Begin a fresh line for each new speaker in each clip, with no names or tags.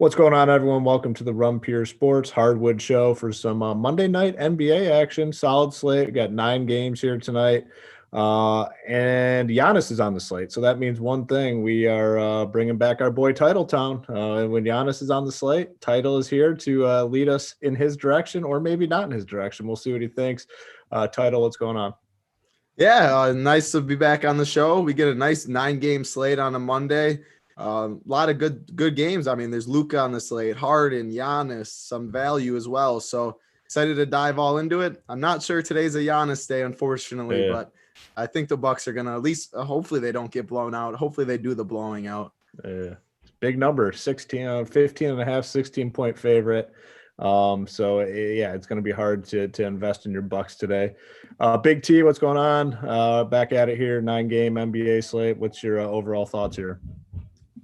What's going on, everyone? Welcome to the Rum Pure Sports Hardwood Show for some Monday night NBA action. Solid slate. We got 9 games here tonight, and Giannis is on the slate. So that means one thing: we are bringing back our boy Title Town. And when Giannis is on the slate, Title is here to lead us in his direction, or maybe not in his direction. We'll see what he thinks. Title, what's going on?
Yeah, nice to be back on the show. We get a nice 9-game slate on a Monday. A lot of good games. I mean, there's Luka on the slate, Harden, Giannis, some value as well. So excited to dive all into it. I'm not sure today's a Giannis day, unfortunately, but I think the Bucks are gonna at least hopefully they don't get blown out. Hopefully they do the blowing out.
Big number, 15 and a half, 16-point favorite. So yeah, it's going to be hard to invest in your Bucks today. Big T, what's going on? Back at it here, 9-game NBA slate. What's your overall thoughts here?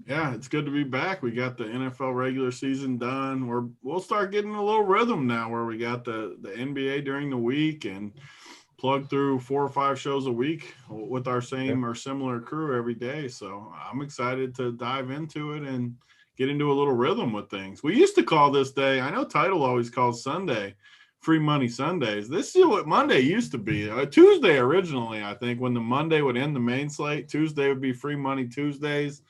Yeah, it's good to be back. We got the NFL regular season done. We'll start getting a little rhythm now where we got the NBA during the week and plug through 4 or 5 shows a week with our same or similar crew every day. So I'm excited to dive into it and get into a little rhythm with things. We used to call this day, I know Title always calls Sunday Free Money Sundays. This is what Monday used to be. Tuesday originally, I think, when the Monday would end the main slate. Tuesday would be Free Money Tuesdays.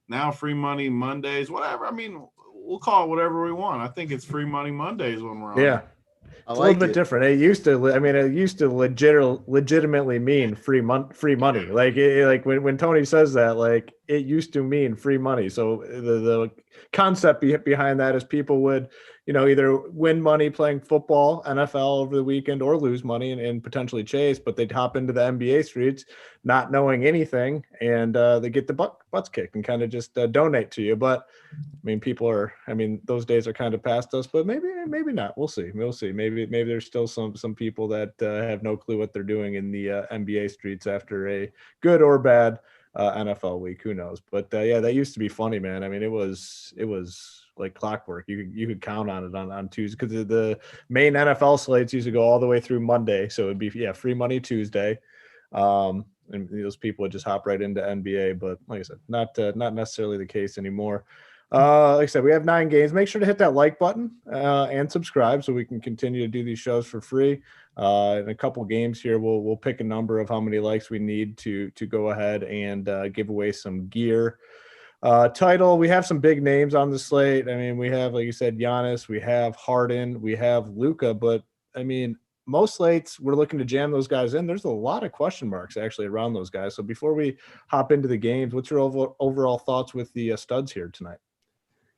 Now Free Money Mondays, whatever. I mean, we'll call it whatever we want. I think it's Free Money Mondays when we're on.
Yeah. It's a little bit different. It used to legitimately mean free money. Like when Tony says that, like it used to mean free money. So the concept behind that is people would, either win money playing football, NFL over the weekend, or lose money and potentially chase, but they'd hop into the NBA streets not knowing anything, and they get the butts kicked and kind of just donate to you. But I mean, those days are kind of past us, but maybe not. We'll see. Maybe there's still some people that have no clue what they're doing in the NBA streets after a good or bad NFL week. Who knows? But yeah, that used to be funny, man. I mean, it was like clockwork. You could count on it on Tuesday, because the main NFL slates used to go all the way through Monday. So it'd be Free Money Tuesday. And those people would just hop right into NBA. But like I said, not necessarily the case anymore. Like I said, we have 9 games. Make sure to hit that like button and subscribe so we can continue to do these shows for free. In a couple games here, we'll pick a number of how many likes we need to go ahead and give away some gear. Title, we have some big names on the slate. I mean, we have, like you said, Giannis, we have Harden, we have Luka, but I mean, most slates we're looking to jam those guys in. There's a lot of question marks actually around those guys. So before we hop into the games, what's your overall thoughts with the studs here tonight?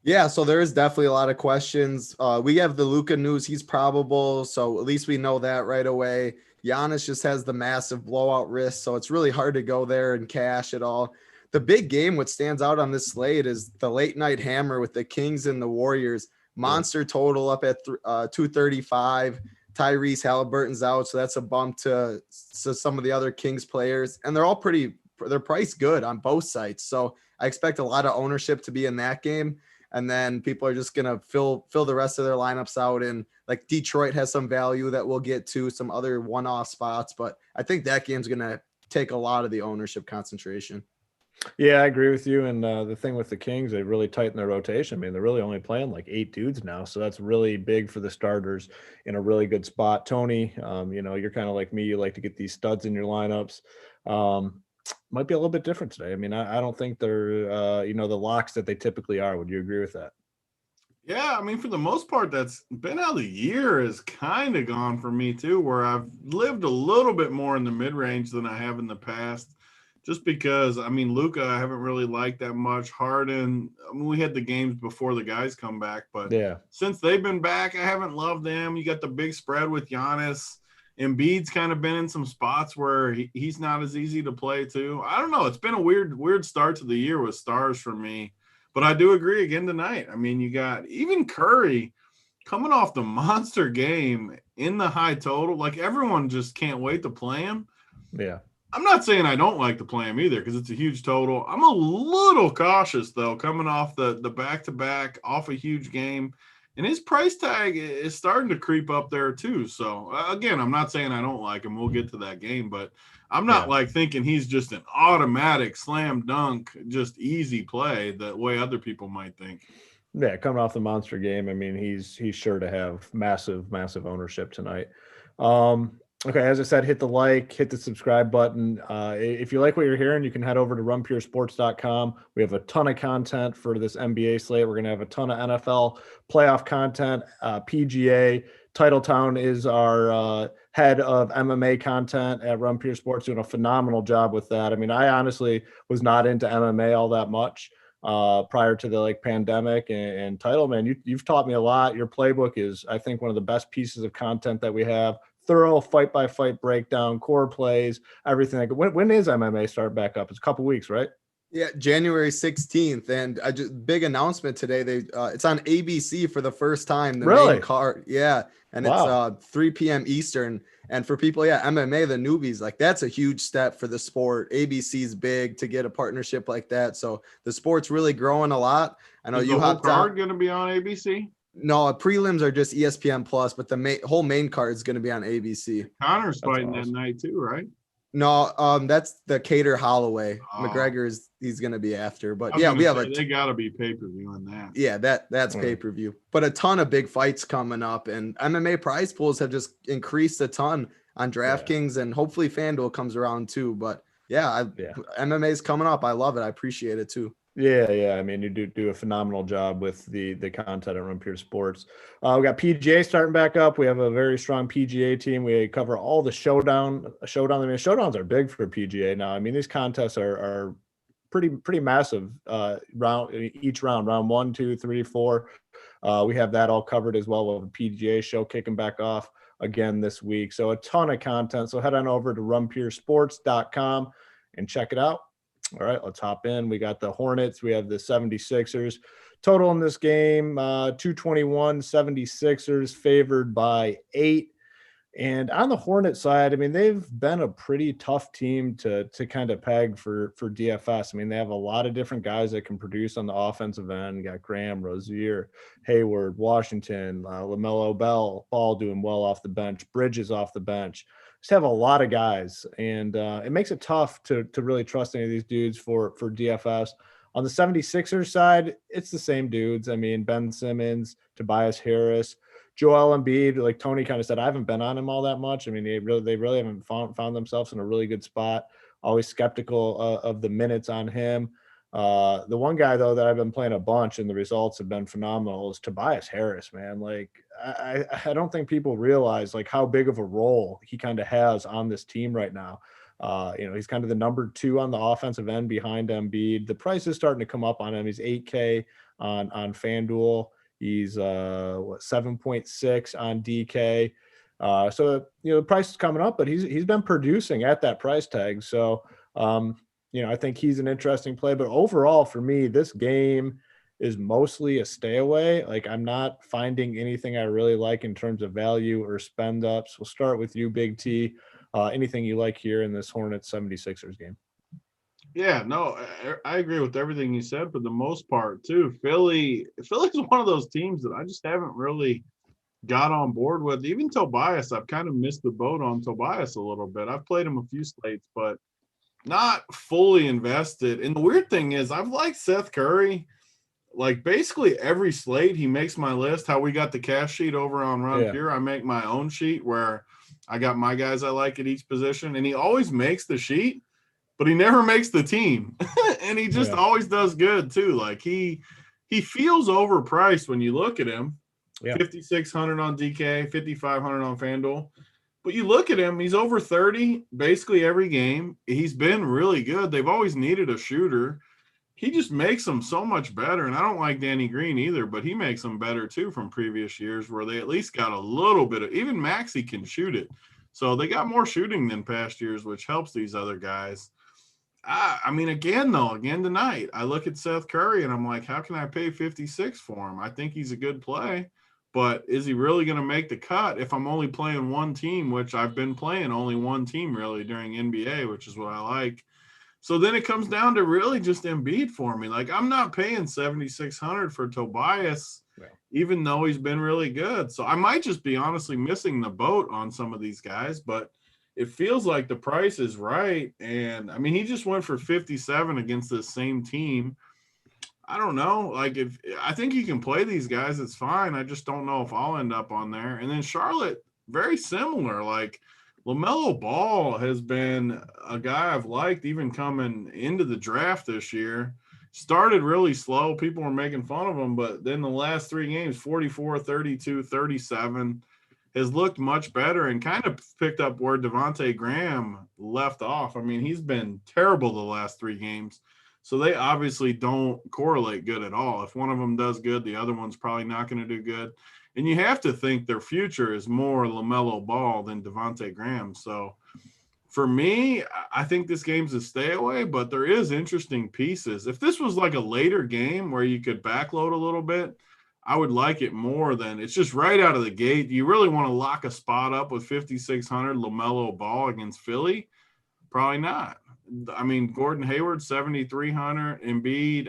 Yeah, so there is definitely a lot of questions. We have the Luka news. He's probable, so at least we know that right away. Giannis just has the massive blowout risk, so it's really hard to go there and cash it all. The big game, what stands out on this slate, is the late night hammer with the Kings and the Warriors. Monster total up at 235. Tyrese Halliburton's out, so that's a bump to some of the other Kings players. And they're priced good on both sides. So I expect a lot of ownership to be in that game. And then people are just going to fill the rest of their lineups out. And like Detroit has some value that we'll get to, some other one-off spots. But I think that game's going to take a lot of the ownership concentration.
Yeah, I agree with you. And the thing with the Kings, they really tighten their rotation. I mean, they're really only playing like 8 dudes now. So that's really big for the starters in a really good spot. Tony, you're kind of like me. You like to get these studs in your lineups. Might be a little bit different today. I mean, I don't think they're, the locks that they typically are. Would you agree with that?
Yeah, I mean, for the most part, that's been how the year has kind of gone for me too, where I've lived a little bit more in the mid-range than I have in the past. Just because, I mean, Luka, I haven't really liked that much. Harden, I mean, we had the games before the guys come back, but since they've been back, I haven't loved them. You got the big spread with Giannis. Embiid's kind of been in some spots where he's not as easy to play too. I don't know. It's been a weird start to the year with stars for me, but I do agree again tonight. I mean, you got even Curry coming off the monster game in the high total. Like, everyone just can't wait to play him.
Yeah.
I'm not saying I don't like to play him either because it's a huge total. I'm a little cautious, though, coming off the back-to-back, off a huge game. And his price tag is starting to creep up there, too. So, again, I'm not saying I don't like him. We'll get to that game. But I'm not, thinking he's just an automatic slam dunk, just easy play the way other people might think.
Yeah, coming off the monster game, I mean, he's sure to have massive ownership tonight. Okay, as I said, hit the subscribe button. If you like what you're hearing, you can head over to runpuresports.com. We have a ton of content for this NBA slate. We're going to have a ton of NFL playoff content. PGA Titletown is our head of MMA content at Run Pure Sports, doing a phenomenal job with that. I mean, I honestly was not into MMA all that much prior to the pandemic and title. Man, you've taught me a lot. Your playbook is, I think, one of the best pieces of content that we have. Thorough fight by fight breakdown, core plays, everything. When is MMA start back up? It's a couple weeks, right?
Yeah, January 16th, and big announcement today. It's on ABC for the first time. The
Really?
main card, yeah, and
Wow.
It's 3 p.m. Eastern. And for people, MMA, the newbies, that's a huge step for the sport. ABC's big to get a partnership like that, so the sport's really growing a lot. I know
Is
you
the whole
hopped on.
card going to be on ABC?
No, prelims are just ESPN Plus, but the whole main card is going to be on ABC.
Connor's fighting
awesome.
that night too, right?
No, that's the Cater Holloway.
Oh.
McGregor he's going to be after, but yeah, we have
they got to be pay-per-view on that.
Yeah, that's pay-per-view, but a ton of big fights coming up, and MMA prize pools have just increased a ton on DraftKings, and hopefully FanDuel comes around too. But MMA is coming up. I love it. I appreciate it too.
Yeah. I mean, you do a phenomenal job with the content at Run Pure Sports. We got PGA starting back up. We have a very strong PGA team. We cover all the Showdown. I mean, Showdowns are big for PGA now. I mean, these contests are pretty massive. Each round 1, 2, 3, 4. We have that all covered as well. We'll have a PGA show kicking back off again this week. So a ton of content. So head on over to runpuresports.com and check it out. All right, let's hop in. We got the Hornets. We have the 76ers. Total in this game, 221, 76ers favored by 8. And on the Hornet side, I mean, they've been a pretty tough team to kind of peg for DFS. I mean, they have a lot of different guys that can produce on the offensive end. You got Graham, Rozier, Hayward, Washington, LaMelo Ball doing well off the bench, Bridges off the bench. Just have a lot of guys, and it makes it tough to really trust any of these dudes for DFS. On the 76ers side, it's the same dudes. I mean, Ben Simmons, Tobias Harris, Joel Embiid, like Tony kind of said, I haven't been on him all that much. I mean, they really haven't found themselves in a really good spot. Always skeptical of the minutes on him. The one guy, though, that I've been playing a bunch and the results have been phenomenal is Tobias Harris, man. Like, I don't think people realize like how big of a role he kind of has on this team right now. He's kind of the number 2 on the offensive end behind Embiid. The price is starting to come up on him. He's 8K on FanDuel. He's 7.6 on DK. So the price is coming up, but he's been producing at that price tag. So I think he's an interesting play. But overall, for me, this game is mostly a stay away. Like, I'm not finding anything I really like in terms of value or spend ups. We'll start with you, Big T. Anything you like here in this Hornets 76ers game?
Yeah, no, I agree with everything you said for the most part too. Philly's one of those teams that I just haven't really got on board with. Even Tobias, I've kind of missed the boat on Tobias a little bit. I've played him a few slates, but not fully invested. And the weird thing is I've liked Seth Curry. Like, basically every slate, he makes my list. How we got the cash sheet over on Run Pure, I make my own sheet where I got my guys I like at each position, and he always makes the sheet, but he never makes the team. And he just always does good too. Like, he feels overpriced when you look at him. 5,600 on DK, 5,500 on FanDuel. But you look at him, he's over 30 basically every game. He's been really good. They've always needed a shooter. He just makes them so much better. And I don't like Danny Green either, but he makes them better too from previous years where they at least got a little bit of – even Maxey can shoot it. So they got more shooting than past years, which helps these other guys. I mean, again tonight, I look at Seth Curry and I'm like, how can I pay 56 for him? I think he's a good play, but is he really going to make the cut if I'm only playing one team, which I've been playing only one team really during NBA, which is what I like. So then it comes down to really just Embiid for me. Like, I'm not paying 7,600 for Tobias, even though he's been really good. So I might just be honestly missing the boat on some of these guys, but it feels like the price is right. And I mean, he just went for 57 against this same team. I don't know. Like, if I think you can play these guys, it's fine. I just don't know if I'll end up on there. And then Charlotte, very similar. Like, LaMelo Ball has been a guy I've liked even coming into the draft this year. Started really slow. People were making fun of him, but then the last 3 games, 44, 32, 37, has looked much better and kind of picked up where Devontae Graham left off. I mean, he's been terrible the last 3 games. So they obviously don't correlate good at all. If one of them does good, the other one's probably not going to do good. And you have to think their future is more LaMelo Ball than Devontae Graham. So for me, I think this game's a stay away, but there is interesting pieces. If this was like a later game where you could backload a little bit, I would like it more than it's just right out of the gate. Do you really want to lock a spot up with 5,600 LaMelo Ball against Philly? Probably not. I mean, Gordon Hayward, 7,300, Embiid.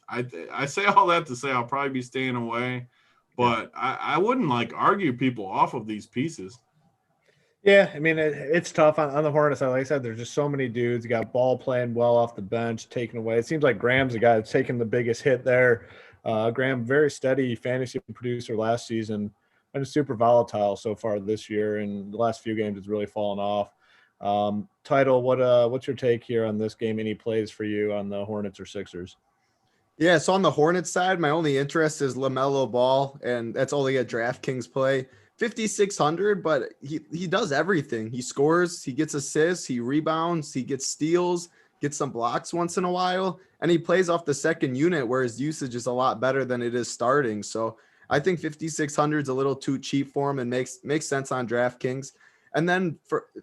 I say all that to say I'll probably be staying away, but I wouldn't like argue people off of these pieces.
Yeah, I mean, it's tough on the Hornets. Like I said, there's just so many dudes. You got Ball playing well off the bench, taken away. It seems like Graham's the guy that's taking the biggest hit there. Graham, very steady fantasy producer last season, and super volatile so far this year. And the last few games, it's really fallen off. Title, what's your take here on this game? Any plays for you on the Hornets or Sixers?
Yeah, so on the Hornets side, my only interest is LaMelo Ball, and that's only a DraftKings play. 5,600, but he does everything. He scores, he gets assists, he rebounds, he gets steals, gets some blocks once in a while, and he plays off the second unit where his usage is a lot better than it is starting. So I think 5,600 is a little too cheap for him and makes sense on DraftKings. And then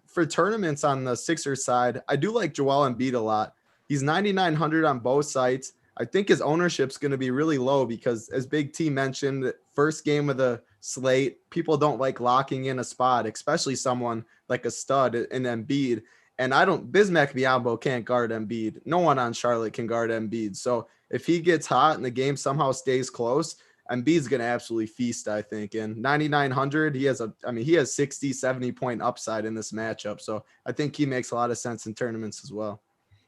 for tournaments on the Sixers side, I do like Joel Embiid a lot. He's 9,900 on both sites. I think his ownership's going to be really low because, as Big T mentioned, first game of the slate, people don't like locking in a spot, especially someone like a stud in Embiid. And Bismack Biyombo can't guard Embiid. No one on Charlotte can guard Embiid. So if he gets hot and the game somehow stays close, Embiid's going to absolutely feast, I think. And 9,900, he has 60, 70 point upside in this matchup. So I think he makes a lot of sense in tournaments as well.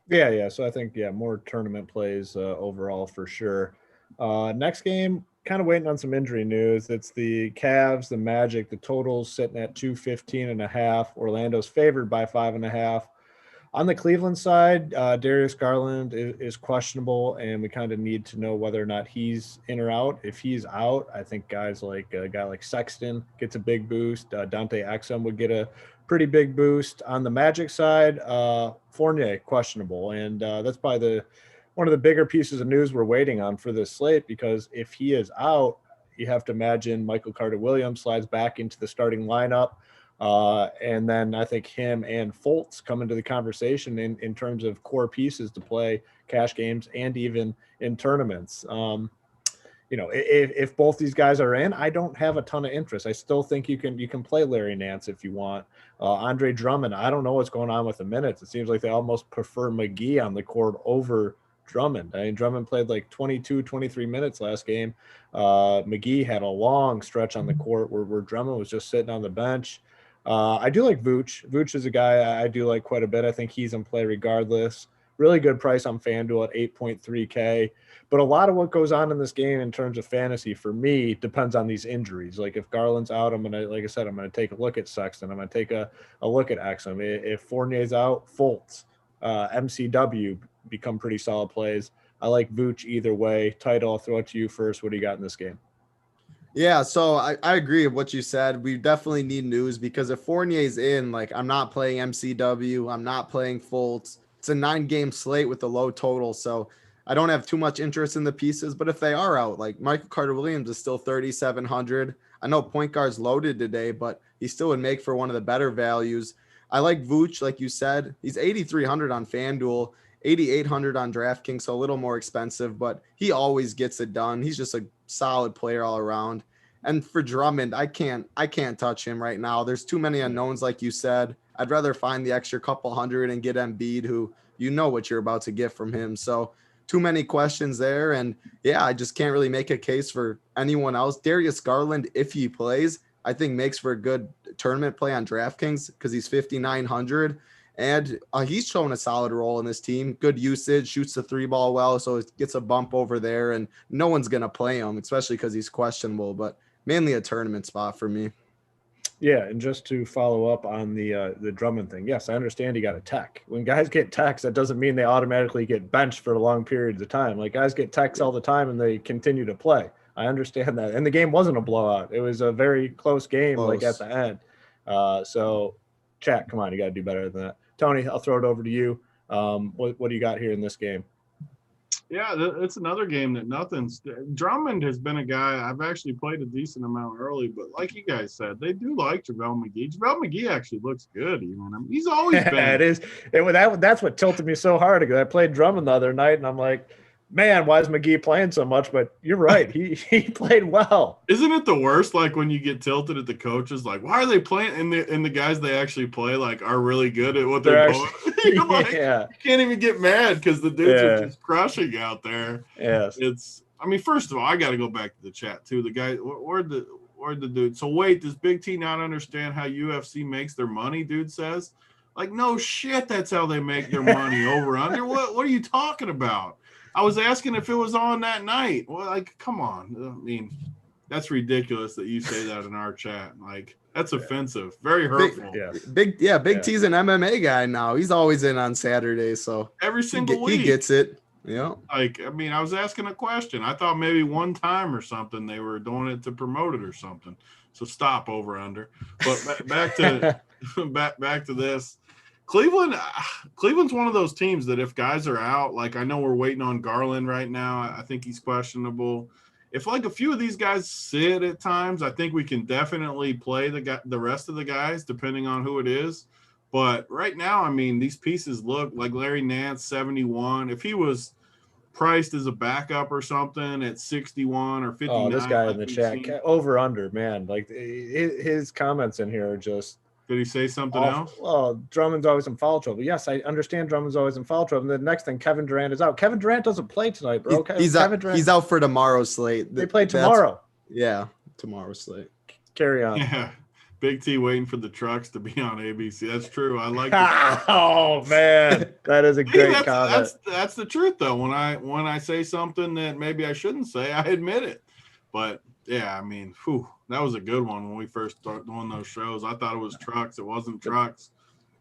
Yeah. So I think, more tournament plays overall for sure. Next game, kind of waiting on some injury news. It's the Cavs, the Magic, the totals sitting at 215.5. Orlando's favored by 5.5. On the Cleveland side, Darius Garland is questionable, and we kind of need to know whether or not he's in or out. If he's out, I think guys like a guy like Sexton gets a big boost. Dante Exum would get a pretty big boost. On the Magic side, Fournier questionable, and that's probably one of the bigger pieces of news we're waiting on for this slate, because if he is out, you have to imagine Michael Carter-Williams slides back into the starting lineup. And then I think him and Fultz come into the conversation in terms of core pieces to play cash games and even in tournaments. If both these guys are in, I don't have a ton of interest. I still think you can play Larry Nance if you want. Andre Drummond, I don't know what's going on with the minutes. It seems like they almost prefer McGee on the court over Drummond. I mean, Drummond played like 22, 23 minutes last game. McGee had a long stretch on the court where Drummond was just sitting on the bench. I do like Vooch. Vooch is a guy I do like quite a bit. I think he's in play regardless. Really good price on FanDuel at 8.3K. But a lot of what goes on in this game in terms of fantasy for me depends on these injuries. Like if Garland's out, I'm going to take a look at Sexton. I'm going to take a look at Exum. If Fournier's out, Fultz, MCW become pretty solid plays. I like Vooch either way. Title, I'll throw it to you first. What do you got in this game?
Yeah, so I agree with what you said. We definitely need news because if Fournier's in, like I'm not playing MCW, I'm not playing Fultz. It's a 9-game slate with a low total, so I don't have too much interest in the pieces. But if they are out, like Michael Carter-Williams is still 3,700. I know point guard's loaded today, but he still would make for one of the better values. I like Vooch, like you said. He's 8,300 on FanDuel, 8,800 on DraftKings, so a little more expensive, but he always gets it done. He's just a solid player all around. And for Drummond, I can't touch him right now. There's too many unknowns, like you said. I'd rather find the extra couple hundred and get Embiid, who you know what you're about to get from him. So too many questions there. And yeah, I just can't really make a case for anyone else. Darius Garland, if he plays, I think makes for a good tournament play on DraftKings because he's 5,900. And he's shown a solid role in this team. Good usage, shoots the 3-ball well, so it gets a bump over there. And no one's going to play him, especially because he's questionable, but mainly a tournament spot for me.
Yeah, and just to follow up on the Drummond thing, yes, I understand he got a tech. When guys get techs, that doesn't mean they automatically get benched for long periods of time. Like guys get techs all the time and they continue to play. I understand that. And the game wasn't a blowout. It was a very close game, like at the end. So chat, come on, you got to do better than that. Tony, I'll throw it over to you. What do you got here in this game?
Yeah, it's another game that nothing's. Drummond has been a guy I've actually played a decent amount early, but like you guys said, they do like JaVale McGee. JaVale McGee actually looks good. Even he's always been.
It is. That's what tilted me so hard because I played Drummond the other night, and I'm like, man, why is McGee playing so much? But you're right, he played well.
Isn't it the worst? Like when you get tilted at the coaches, like why are they playing? And the guys they actually play like are really good at what they're doing. You're like,
yeah.
You can't even get mad because the dudes are just crushing out there.
Yes,
I mean, first of all, I got to go back to the chat too. The guy, where'd the dude? So wait, does Big T not understand how UFC makes their money? Dude says, like, no shit, that's how they make their money over under. What are you talking about? I was asking if it was on that night. Well, like, come on. I mean, that's ridiculous that you say that in our chat. Like, that's offensive. Very hurtful.
Big T's an MMA guy now. He's always in on Saturdays, so
every single week
he gets it. Yeah.
Like, I mean, I was asking a question. I thought maybe one time or something they were doing it to promote it or something. So stop over under. But back to back to this. Cleveland's one of those teams that if guys are out, like I know we're waiting on Garland right now. I think he's questionable. If like a few of these guys sit at times, I think we can definitely play the rest of the guys depending on who it is. But right now, I mean, these pieces look like Larry Nance, 71. If he was priced as a backup or something at 61 or 59.
Oh, this guy in the chat, over under, man. Like his comments in here are just.
Did he say something else?
Well, Drummond's always in foul trouble. Yes, I understand Drummond's always in foul trouble. And the next thing, Kevin Durant is out. Kevin Durant doesn't play tonight, bro.
He's out for tomorrow's slate.
They play tomorrow.
Tomorrow's slate.
Carry on.
Yeah. Big T waiting for the trucks to be on ABC. That's true. I like
Oh man, that is a great comment.
That's the truth though. When I say something that maybe I shouldn't say, I admit it. But yeah, I mean, that was a good one when we first started doing those shows. I thought it was trucks. It wasn't trucks.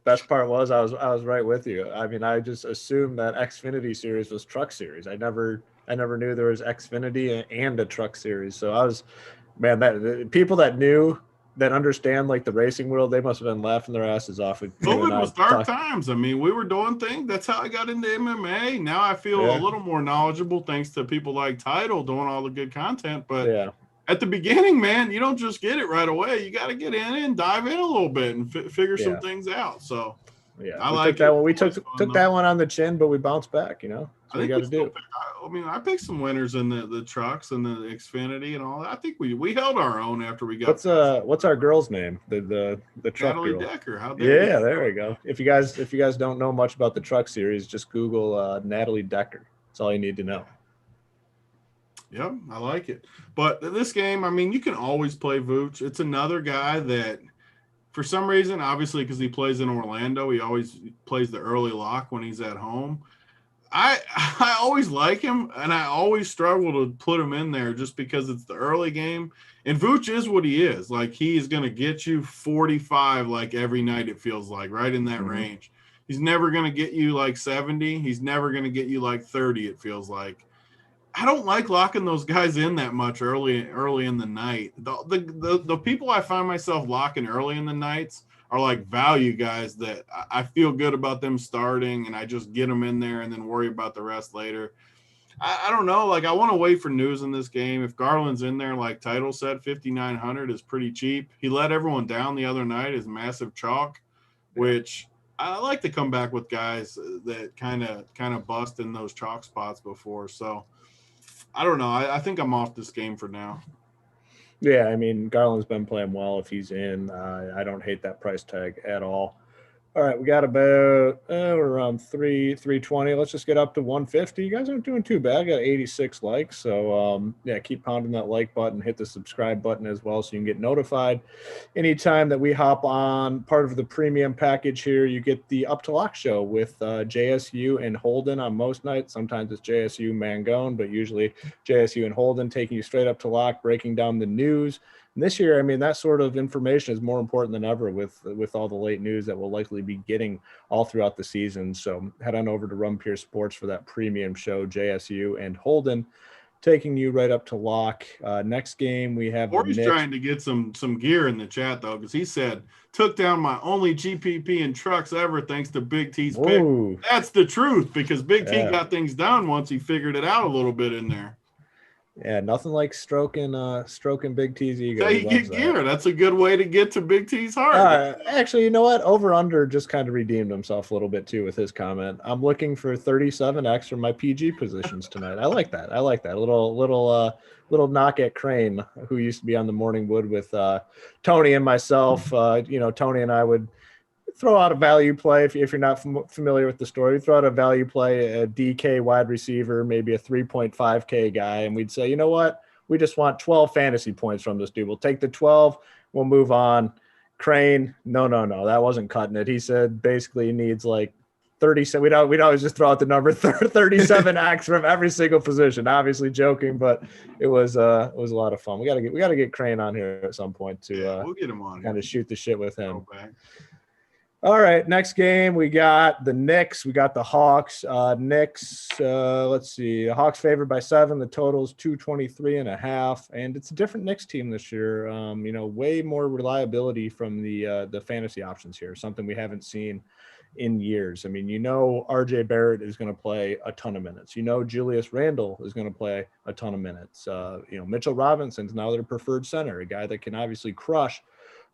Best part was I was right with you. I mean, I just assumed that Xfinity series was truck series. I never knew there was Xfinity and a truck series. So I was, man, the people that understand like the racing world, they must have been laughing their asses off.
COVID was dark times. I mean, we were doing things. That's how I got into MMA. Now I feel a little more knowledgeable thanks to people like Tidal doing all the good content. But at the beginning, man, you don't just get it right away. You got to get in and dive in a little bit and figure some things out. So I like that one.
We took that one on the chin, but we bounced back. You know, that's what we got to do.
I picked some winners in the trucks and the Xfinity and all that. I think we held our own after we got.
What's our girl's name? The truck
Natalie
girl.
Decker.
There we go. If you guys don't know much about the truck series, just Google Natalie Decker. That's all you need to know.
Yep, I like it. But this game, I mean, you can always play Vooch. It's another guy that, for some reason, obviously because he plays in Orlando, he always plays the early lock when he's at home. I always like him, and I always struggle to put him in there just because it's the early game. And Vooch is what he is. Like, he is going to get you 45 like every night, it feels like, right in that range. He's never going to get you like 70. He's never going to get you like 30, it feels like. I don't like locking those guys in that much early in the night. The people I find myself locking early in the nights are like value guys that I feel good about them starting, and I just get them in there and then worry about the rest later. I don't know. Like, I want to wait for news in this game. If Garland's in there, like Title said, 5,900 is pretty cheap. He let everyone down the other night as massive chalk, which I like to come back with guys that kind of bust in those chalk spots before. So I don't know. I think I'm off this game for now.
Yeah, I mean, Garland's been playing well if he's in. I don't hate that price tag at all. All right, we got about we're around 320. Let's just get up to 150. You guys aren't doing too bad. I got 86 likes. So yeah, keep pounding that like button, hit the subscribe button as well so you can get notified anytime that we hop on part of the premium package here. You get the Up to Lock show with JSU and Holden on most nights. Sometimes it's JSU Mangone, but usually JSU and Holden taking you straight up to lock, breaking down the news. And this year, I mean, that sort of information is more important than ever with all the late news that we'll likely be getting all throughout the season. So head on over to Rumpier Sports for that premium show, JSU and Holden, taking you right up to lock. Next game, we have
Corey's trying to get some gear in the chat, though, because he said, took down my only GPP in trucks ever thanks to Big T's pick. That's the truth, because Big T got things down once he figured it out a little bit in there.
Yeah, nothing like stroking Big T's ego.
Yeah, you get gear. That's a good way to get to Big T's heart.
Actually, you know what? Over under just kind of redeemed himself a little bit too with his comment. I'm looking for 37x for my PG positions tonight. I like that. A little knock at Crane, who used to be on the Morning Wood with Tony and myself. Tony and I would throw out a value play if you're not familiar with the story. Throw out a value play, a DK wide receiver, maybe a 3.5K guy, and we'd say, you know what? We just want 12 fantasy points from this dude. We'll take the 12. We'll move on. Crane, no, that wasn't cutting it. He said basically he needs like 37. We'd always just throw out the number 37x from every single position. Obviously joking, but it was a lot of fun. We gotta get Crane on here at some point to
we'll get him on
kind of shoot the shit with him.
Okay.
All right, next game, we got the Knicks. We got the Hawks. Knicks, let's see. The Hawks favored by 7. The total is 223.5. And it's a different Knicks team this year. Way more reliability from the fantasy options here, something we haven't seen in years. I mean, RJ Barrett is going to play a ton of minutes. Julius Randle is going to play a ton of minutes. Mitchell Robinson's now their preferred center, a guy that can obviously crush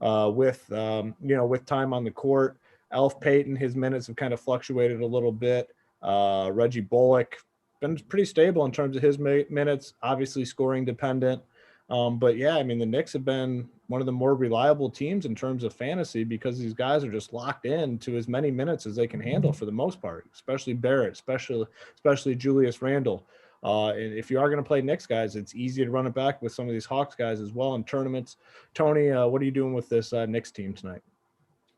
with time on the court. Elf Payton, his minutes have kind of fluctuated a little bit. Reggie Bullock been pretty stable in terms of his minutes, obviously scoring dependent. But yeah, I mean, the Knicks have been one of the more reliable teams in terms of fantasy because these guys are just locked in to as many minutes as they can handle for the most part, especially Barrett, especially Julius Randle. And if you are going to play Knicks guys, it's easy to run it back with some of these Hawks guys as well in tournaments. Tony, what are you doing with this Knicks team tonight?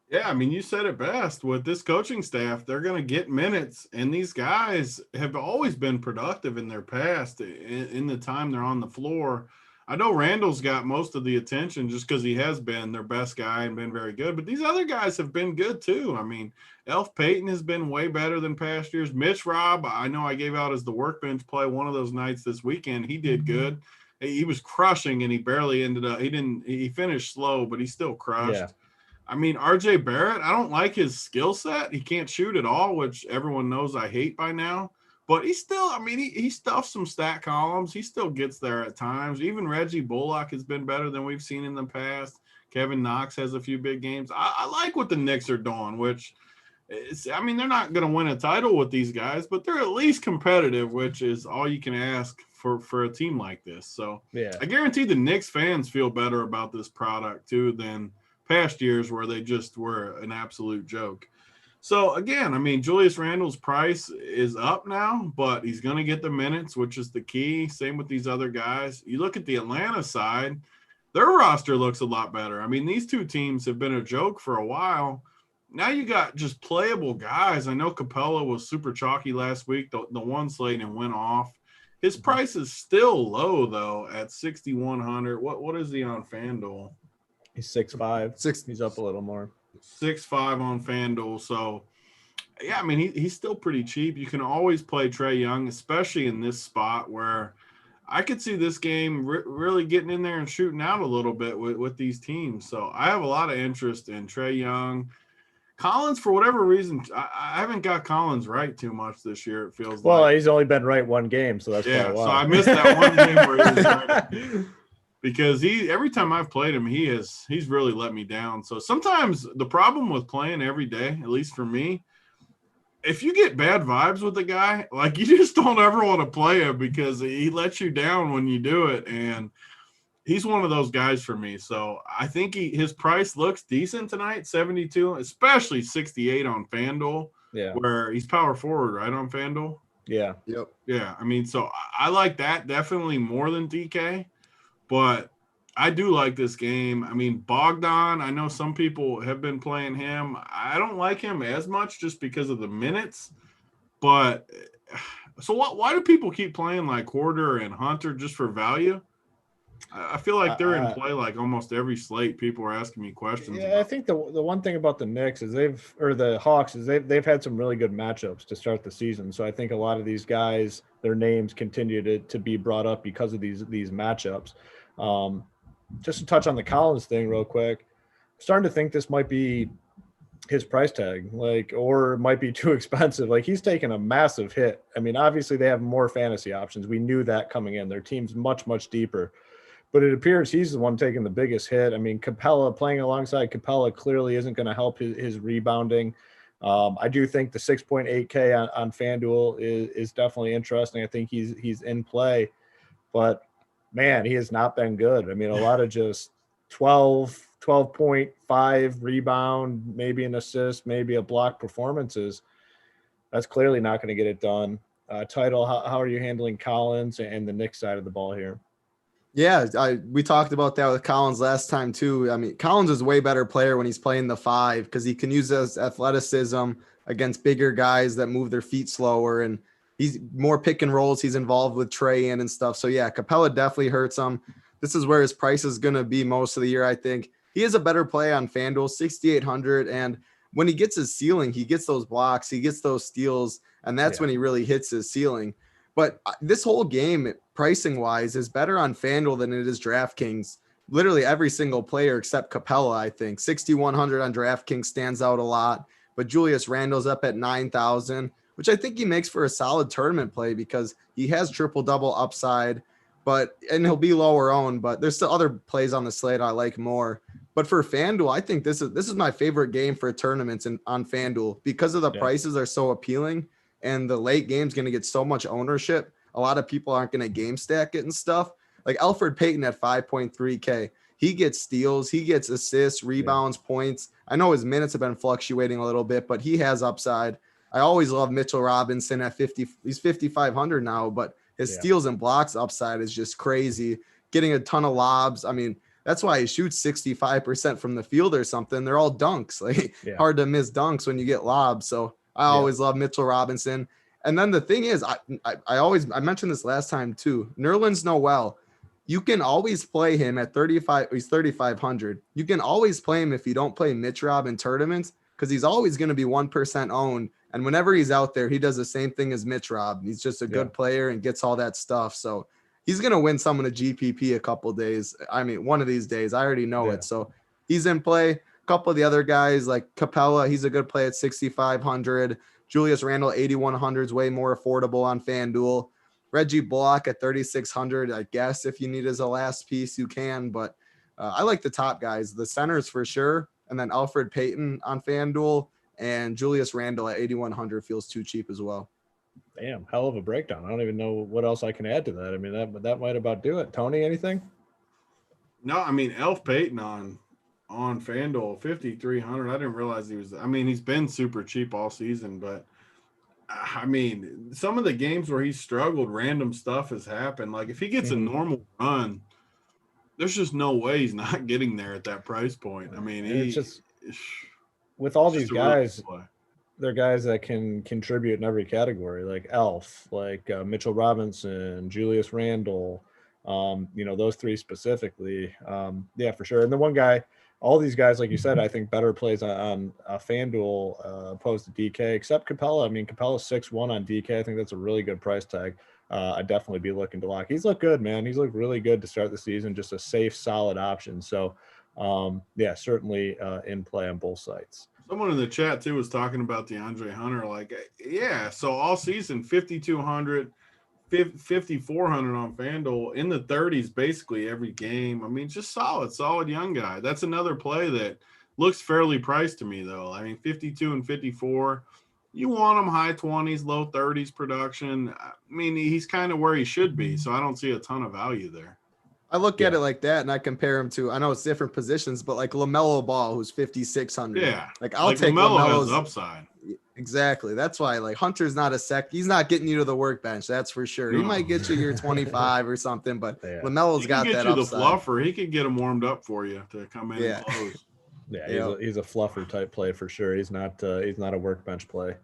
Yeah, I mean, you said it best. With this coaching staff, they're going to get minutes, and these guys have always been productive in their past in the time they're on the floor. I know Randall's got most of the attention just because he has been their best guy and been very good, but these other guys have been good too. I mean, Elf Payton has been way better than past years. Mitch Rob, I know I gave out as the workbench play one of those nights this weekend. He did good. He was crushing, and he barely ended up. He finished slow, but he still crushed. Yeah. I mean, RJ Barrett, I don't like his skill set. He can't shoot at all, which everyone knows I hate by now. But he still, I mean, he stuffs some stat columns. He still gets there at times. Even Reggie Bullock has been better than we've seen in the past. Kevin Knox has a few big games. I like what the Knicks are doing, which is, I mean, they're not going to win a title with these guys, but they're at least competitive, which is all you can ask for a team like this. So yeah, I guarantee the Knicks fans feel better about this product too than past years where they just were an absolute joke. So again, I mean, Julius Randle's price is up now, but he's going to get the minutes, which is the key. Same with these other guys. You look at the Atlanta side, their roster looks a lot better. I mean, these two teams have been a joke for a while. Now you got just playable guys. I know Capella was super chalky last week, the one slate and went off. His price is still low though at 6,100. What is he on FanDuel?
He's 6'5". He's up a little more.
6'5" on FanDuel. So, yeah, I mean, he's still pretty cheap. You can always play Trae Young, especially in this spot where I could see this game really getting in there and shooting out a little bit with these teams. So I have a lot of interest in Trae Young. Collins, for whatever reason, I haven't got Collins right too much this year, it feels like.
Well, he's only been right one game, so that's probably why.
So I missed that one game where he was right. Because every time I've played him, he's really let me down. So sometimes the problem with playing every day, at least for me, if you get bad vibes with the guy, like you just don't ever want to play him because he lets you down when you do it. And he's one of those guys for me. So I think his price looks decent tonight, 72, especially 68 on FanDuel, where he's power forward, right, on FanDuel?
Yeah.
Yep.
Yeah. I mean, so I like that definitely more than DK, but I do like this game. I mean, Bogdan, I know some people have been playing him. I don't like him as much just because of the minutes, but so why do people keep playing like Hoarder and Hunter just for value? I feel like they're in play like almost every slate. People are asking me questions.
Yeah, I think the one thing about the Knicks is the Hawks is they've had some really good matchups to start the season. So I think a lot of these guys, their names continue to be brought up because of these matchups. Just to touch on the Collins thing real quick, I'm starting to think this might be his price tag, or it might be too expensive. Like, he's taken a massive hit. I mean, obviously they have more fantasy options. We knew that coming in. Their team's much, much deeper. But it appears he's the one taking the biggest hit. I mean, Capella playing alongside Capella clearly isn't going to help his rebounding. I do think the 6.8K on FanDuel is definitely interesting. I think he's in play. But, man, he has not been good. I mean, a lot of just 12.5 rebound, maybe an assist, maybe a block performances. That's clearly not going to get it done. Title, how are you handling Collins and the Knicks side of the ball here?
Yeah, we talked about that with Collins last time too. I mean, Collins is a way better player when he's playing the 5 because he can use his athleticism against bigger guys that move their feet slower, and he's more pick and rolls. He's involved with Trey and stuff. So yeah, Capella definitely hurts him. This is where his price is going to be most of the year. I think he is a better play on FanDuel, 6,800, and when he gets his ceiling, he gets those blocks, he gets those steals, and that's when he really hits his ceiling. But this whole game, pricing wise, is better on FanDuel than it is DraftKings. Literally every single player except Capella, I think. 6,100 on DraftKings stands out a lot. But Julius Randle's up at 9,000, which I think he makes for a solid tournament play because he has triple-double upside. And he'll be lower owned, but there's still other plays on the slate I like more. But for FanDuel, I think this is my favorite game for tournaments on FanDuel because of the prices are so appealing. And the late game's going to get so much ownership. A lot of people aren't going to game stack it and stuff. Like Elfrid Payton at 5.3K. He gets steals, he gets assists, rebounds, points. I know his minutes have been fluctuating a little bit, but he has upside. I always love Mitchell Robinson at 50. He's 5,500 now, but his steals and blocks upside is just crazy. Getting a ton of lobs. I mean, that's why he shoots 65% from the field or something. They're all dunks. Hard to miss dunks when you get lobs. So I always love Mitchell Robinson. And then the thing is, I mentioned this last time too. Nerlens Noel, you can always play him at 35. He's 3,500. You can always play him if you don't play Mitch Rob in tournaments because he's always going to be 1% owned. And whenever he's out there, he does the same thing as Mitch Rob. He's just a good player and gets all that stuff. So he's going to win some of the GPP a couple days. I mean, one of these days. I already know it. So he's in play. Couple of the other guys like Capella, he's a good play at 6,500. Julius Randle, 8,100 is way more affordable on FanDuel. Reggie Bullock at 3,600. I guess if you need as a last piece, you can. But I like the top guys, the centers for sure, and then Elfrid Payton on FanDuel and Julius Randle at 8,100 feels too cheap as well.
Damn, hell of a breakdown. I don't even know what else I can add to that. I mean, that might about do it. Tony, anything?
No, I mean, Elf Payton on FanDuel, 5,300. I didn't realize he's been super cheap all season, but I mean, some of the games where he's struggled, random stuff has happened. Like if he gets a normal run, there's just no way he's not getting there at that price point. I mean,
it's just with all these guys, they're guys that can contribute in every category, like Elf, like Mitchell Robinson, Julius Randle, those three specifically. For sure. And the one guy, all these guys, like you said, I think better plays on FanDuel opposed to DK, except Capella. I mean, Capella's 6-1 on DK. I think that's a really good price tag. I'd definitely be looking to lock. He's looked good, man. He's looked really good to start the season. Just a safe, solid option. So, certainly in play on both sides.
Someone in the chat, too, was talking about DeAndre Hunter. So all season, 5,200. 5,400 on FanDuel, in the 30s basically every game. I mean, just solid young guy. That's another play that looks fairly priced to me, though. I mean, 52 and 54. You want him high 20s, low 30s production. I mean, he's kind of where he should be, so I don't see a ton of value there.
I look at it like that, and I compare him to. I know it's different positions, but like LaMelo Ball, who's 5,600.
Yeah,
like I'll take
LaMelo has
LaMelo's
upside.
Exactly. That's why like Hunter's not a sec. He's not getting you to the workbench. That's for sure. He might get you your 25 or something, but LaMelo's got that
upside.
upside.
The fluffer. He could get him warmed up for you to come in and close.
Yeah, he's a fluffer type play for sure. He's not a workbench play.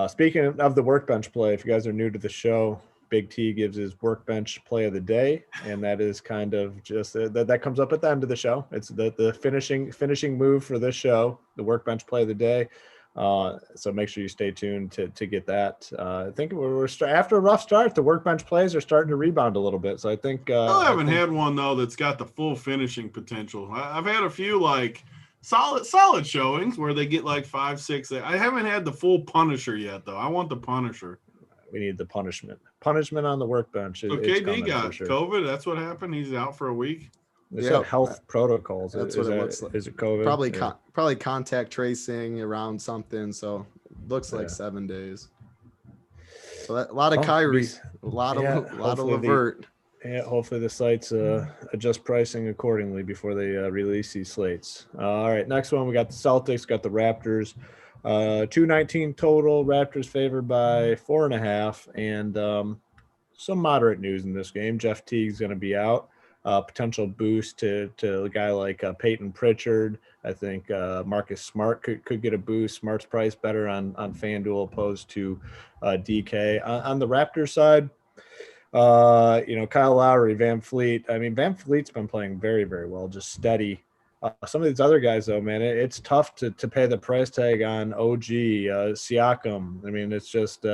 Speaking of the workbench play, if you guys are new to the show, Big T gives his workbench play of the day, and that is kind of just that comes up at the end of the show. It's the finishing move for this show, the workbench play of the day. So make sure you stay tuned to get that. I think we're after a rough start. The workbench plays are starting to rebound a little bit. So I think
I haven't had one though that's got the full finishing potential. I've had a few like solid showings where they get like 5, 6. I haven't had the full Punisher yet though. I want the Punisher.
We need the punishment on the workbench.
So KD got COVID. That's what happened. He's out for a week.
They said health protocols.
That's what it looks like.
Is it COVID?
Probably contact tracing around something. So looks like 7 days. So a lot of Kyrie, a lot of Levert.
Hopefully the sites adjust pricing accordingly before they release these slates. All right, next one we got the Celtics, got the Raptors. 219 total. Raptors favored by 4.5, and some moderate news in this game. Jeff Teague's going to be out. Potential boost to a guy like Peyton Pritchard. I think Marcus Smart could get a boost. Smart's priced better on FanDuel opposed to DK. On the Raptors side, Kyle Lowry, Van Fleet. I mean, Van Fleet's been playing very, very well, just steady. Some of these other guys, though, man, it's tough to pay the price tag on OG, Siakam. I mean, it's just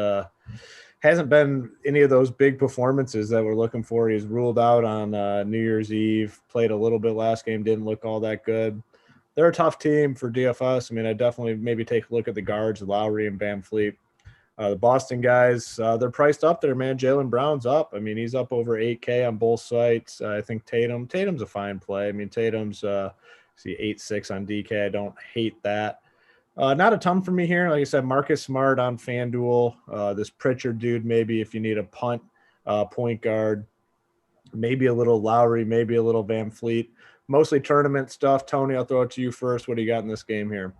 hasn't been any of those big performances that we're looking for. He's ruled out on New Year's Eve, played a little bit last game, didn't look all that good. They're a tough team for DFS. I mean, I definitely maybe take a look at the guards, Lowry and Van Fleet. The Boston guys, they're priced up there, man. Jaylen Brown's up. I mean, he's up over 8K on both sites. I think Tatum's a fine play. I mean, Tatum's 8.6 on DK. I don't hate that. Not a ton for me here. Like I said, Marcus Smart on FanDuel. This Pritchard dude, maybe if you need a punt point guard, maybe a little Lowry, maybe a little Van Fleet. Mostly tournament stuff. Tony, I'll throw it to you first. What do you got in this game here?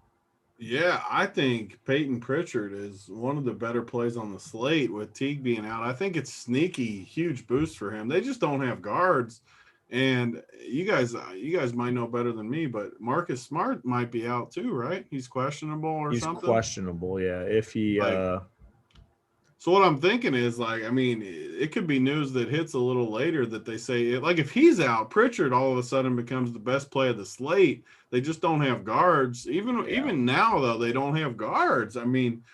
Yeah, I think Peyton Pritchard is one of the better plays on the slate with Teague being out. I think it's sneaky, huge boost for him. They just don't have guards. And you guys might know better than me, but Marcus Smart might be out too, right? He's questionable or something.
He's questionable, yeah. If he
So what I'm thinking is, like, I mean, it could be news that hits a little later that they say, like, if he's out, Pritchard all of a sudden becomes the best play of the slate. They just don't have guards. Even now, though, they don't have guards. I mean,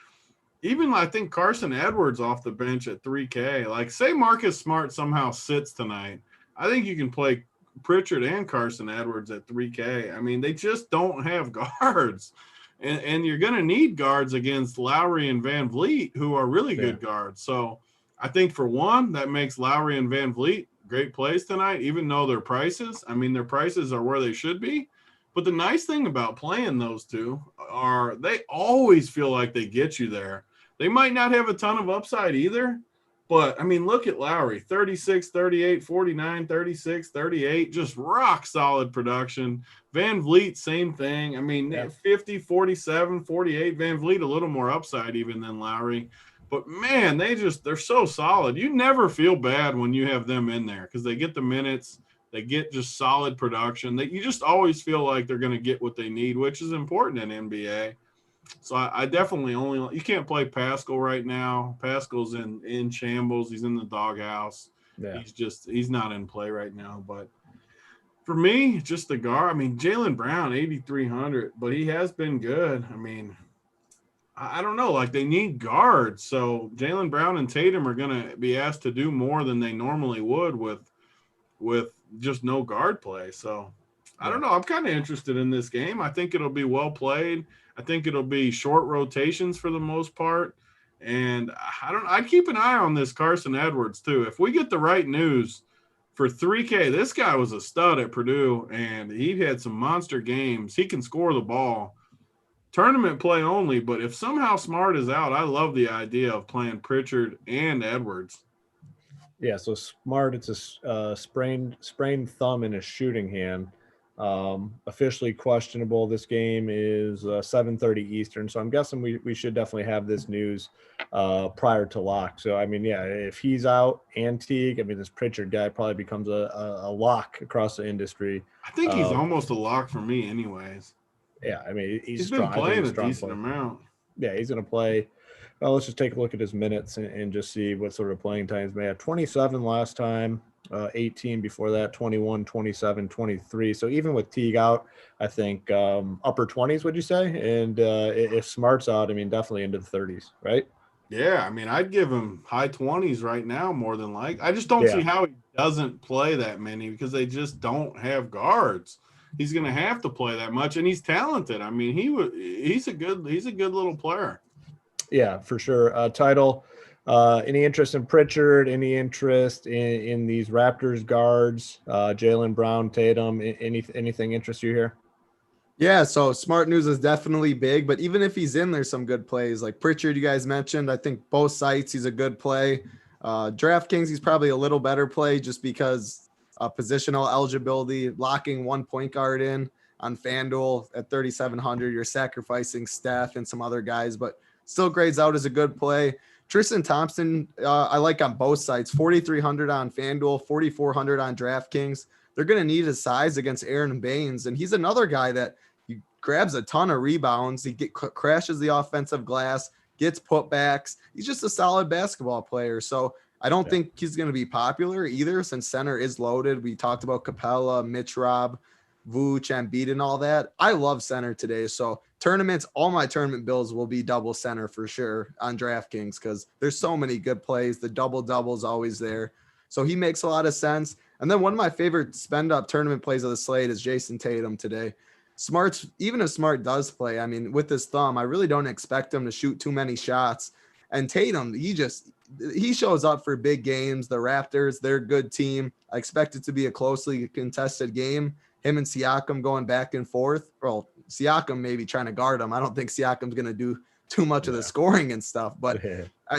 even I think Carson Edwards off the bench at 3K. Like, say Marcus Smart somehow sits tonight. I think you can play Pritchard and Carson Edwards at 3K. I mean, they just don't have guards. And you're going to need guards against Lowry and Van Vliet, who are really good guards. So I think, for one, that makes Lowry and Van Vliet great plays tonight, even though their prices are where they should be. But the nice thing about playing those two are they always feel like they get you there. They might not have a ton of upside either. But, I mean, look at Lowry, 36, 38, 49, 36, 38, just rock solid production. Van Vliet, same thing. I mean, 50, 47, 48. Van Vliet, a little more upside even than Lowry. But, man, they're so solid. You never feel bad when you have them in there because they get the minutes. They get just solid production. You just always feel like they're going to get what they need, which is important in NBA. So I definitely you can't play Pascal right now. Pascal's in shambles. He's in the doghouse. Yeah. He's not in play right now. But for me, just the guard. I mean, Jaylen Brown, 8,300, but he has been good. I mean, I don't know. Like, they need guards. So Jaylen Brown and Tatum are going to be asked to do more than they normally would with just no guard play. So I don't know. I'm kind of interested in this game. I think it'll be well played. I think it'll be short rotations for the most part. And I'd keep an eye on this Carson Edwards too. If we get the right news for 3K, this guy was a stud at Purdue and he had some monster games. He can score the ball. Tournament play only, but if somehow Smart is out, I love the idea of playing Pritchard and Edwards.
Yeah, so Smart, it's a sprained thumb in his shooting hand. Officially questionable. This game is 7:30 Eastern, so I'm guessing we should definitely have this news prior to lock. So I mean, yeah, if he's out and Teague, I mean, this Pritchard guy probably becomes a lock across the industry.
I think he's almost a lock for me, anyways.
Yeah, I mean,
He's been playing a decent amount.
Yeah, he's going to play. Well, let's just take a look at his minutes and just see what sort of playing times may have. 27 last time, 18 before that, 21, 27, 23. So even with Teague out, I think upper 20s, would you say? And if Smart's out, I mean, definitely into the 30s, right?
Yeah, I mean, I'd give him high 20s right now more than like. I just don't see how he doesn't play that many because they just don't have guards. He's going to have to play that much, and he's talented. I mean, he's a good little player.
Yeah, for sure. Title. Any interest in Pritchard? Any interest in these Raptors guards? Jaylen Brown, Tatum. Anything interest you here?
Yeah, so Smart news is definitely big, but even if he's in, there's some good plays. Like Pritchard, you guys mentioned. I think both sites he's a good play. DraftKings, he's probably a little better play just because positional eligibility, locking one point guard in on FanDuel at 3,700. You're sacrificing Steph and some other guys, but still grades out as a good play. Tristan Thompson, I like on both sides. 4,300 on FanDuel, 4,400 on DraftKings. They're going to need his size against Aaron Baines, and he's another guy that he grabs a ton of rebounds. He crashes the offensive glass, gets putbacks. He's just a solid basketball player. So I don't think he's going to be popular either since center is loaded. We talked about Capella, Mitch Rob, Vooch, Embiid, and all that. I love center today. So tournaments, all my tournament bills will be double center for sure on DraftKings because there's so many good plays. The double is always there. So he makes a lot of sense. And then one of my favorite spend up tournament plays of the slate is Jason Tatum today. Smart's, even if Smart does play, I mean, with his thumb, I really don't expect him to shoot too many shots. And Tatum, he shows up for big games. The Raptors, they're a good team. I expect it to be a closely contested game. Him and Siakam going back and forth. Well, Siakam maybe trying to guard him. I don't think Siakam's going to do too much of the scoring and stuff. But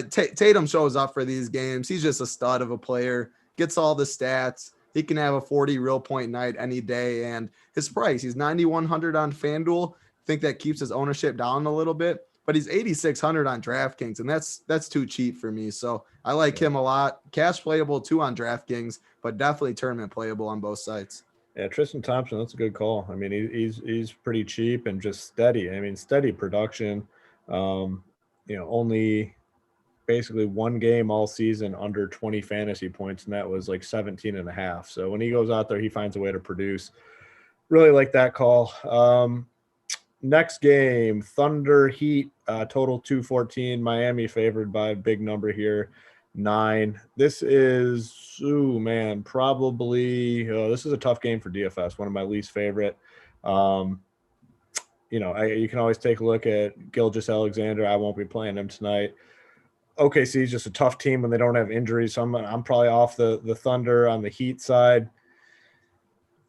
Tatum shows up for these games. He's just a stud of a player. Gets all the stats. He can have a 40 real point night any day. And his price, he's 9,100 on FanDuel. I think that keeps his ownership down a little bit. But he's 8,600 on DraftKings, and that's too cheap for me. So I like him a lot. Cash playable too on DraftKings, but definitely tournament playable on both sites.
Yeah, Tristan Thompson, that's a good call. I mean, he's pretty cheap and just steady. I mean, steady production. Only basically one game all season under 20 fantasy points, and that was like 17 and a half. So when he goes out there, he finds a way to produce. Really like that call. Next game, Thunder Heat, total 214. Miami favored by a big number here, 9. This is, probably this is a tough game for DFS, one of my least favorite. You can always take a look at Gilgeous-Alexander. I won't be playing him tonight. OKC is just a tough team when they don't have injuries, so I'm probably off the Thunder on the Heat side.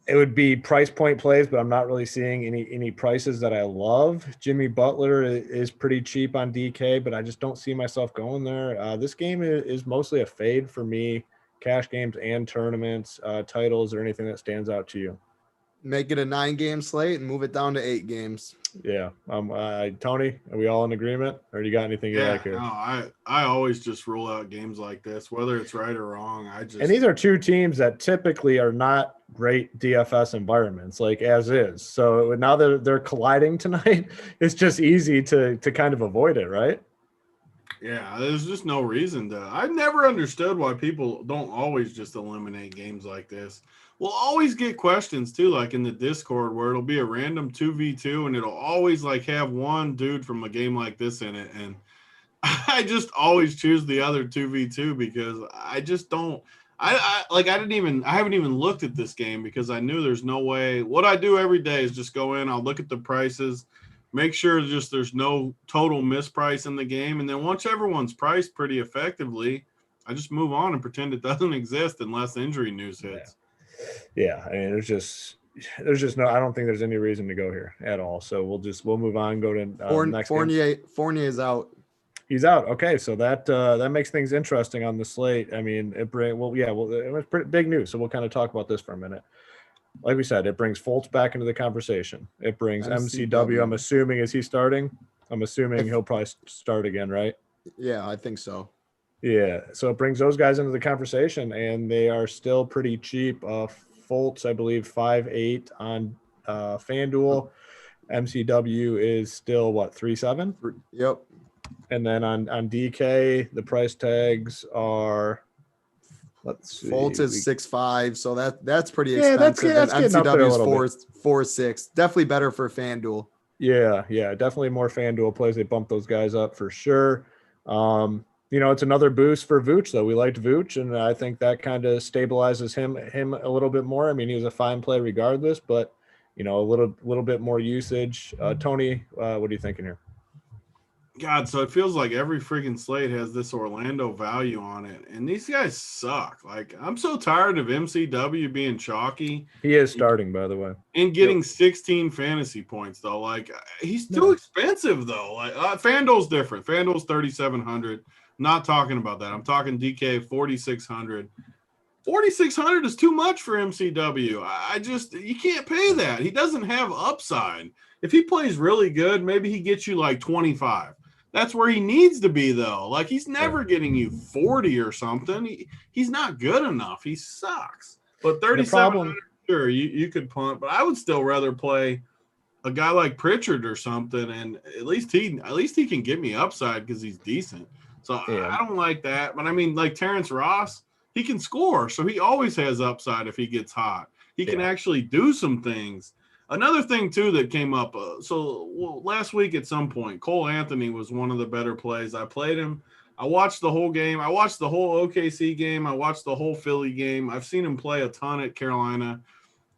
It would be price point plays, but I'm not really seeing any prices that I love. Jimmy Butler is pretty cheap on DK, but I just don't see myself going there. This game is mostly a fade for me, cash games and tournaments, titles, or anything that stands out to you.
Make it a 9-game slate and move it down to 8 games.
Yeah. Tony, are we all in agreement, or do you got anything you like here?
No, I always just rule out games like this, whether it's right or wrong.
And these are two teams that typically are not great DFS environments, like as is. So now that they're colliding tonight, it's just easy to kind of avoid it, right?
Yeah, there's just no reason to. I've never understood why people don't always just eliminate games like this. We'll always get questions too, like in the Discord, where it'll be a random 2v2 and it'll always like have one dude from a game like this in it. And I just always choose the other 2v2 because I just don't. I haven't even looked at this game because I knew there's no way. What I do every day is just go in, I'll look at the prices, make sure just there's no total misprice in the game. And then once everyone's priced pretty effectively, I just move on and pretend it doesn't exist unless injury news hits.
Yeah. I mean, there's just no, I don't think there's any reason to go here at all. So we'll move on, go to next game.
Fournier is out.
He's out. Okay, so that makes things interesting on the slate. I mean, it was pretty big news. So we'll kind of talk about this for a minute. Like we said, it brings Fultz back into the conversation. It brings MCW. I'm assuming, is he starting? I'm assuming he'll probably start again, right?
Yeah, I think so.
Yeah, so it brings those guys into the conversation, and they are still pretty cheap. Fultz, I believe, 5.8 on FanDuel. MCW is still what, 3.7?
Yep.
And then on DK, the price tags are, let's see,
Fultz is 6.5, so that's pretty
Yeah,
expensive.
that's
and
getting up there a
MCW is
little
4.6. Definitely better for FanDuel.
Yeah, definitely more FanDuel plays. They bump those guys up for sure. It's another boost for Vooch, though. We liked Vooch, and I think that kind of stabilizes him a little bit more. I mean, he was a fine play regardless, but a little bit more usage. Tony, what are you thinking here?
God, so it feels like every freaking slate has this Orlando value on it, and these guys suck. Like, I'm so tired of MCW being chalky.
He is starting, by the way,
and getting 16 fantasy points though. Like, he's too expensive though. Like, FanDuel's different. FanDuel's 3,700. Not talking about that. I'm talking DK 4,600. 4,600 is too much for MCW. You can't pay that. He doesn't have upside. If he plays really good, maybe he gets you like 25. That's where he needs to be, though. Like, he's never getting you 40 or something. He's not good enough. He sucks. But 3,700, sure, you could punt. But I would still rather play a guy like Pritchard or something, and at least he can get me upside because he's decent. So I don't like that. But I mean, like Terrence Ross, he can score, so he always has upside if he gets hot. He can actually do some things. Another thing, too, that came up, last week at some point, Cole Anthony was one of the better plays. I played him. I watched the whole game. I watched the whole OKC game. I watched the whole Philly game. I've seen him play a ton at Carolina.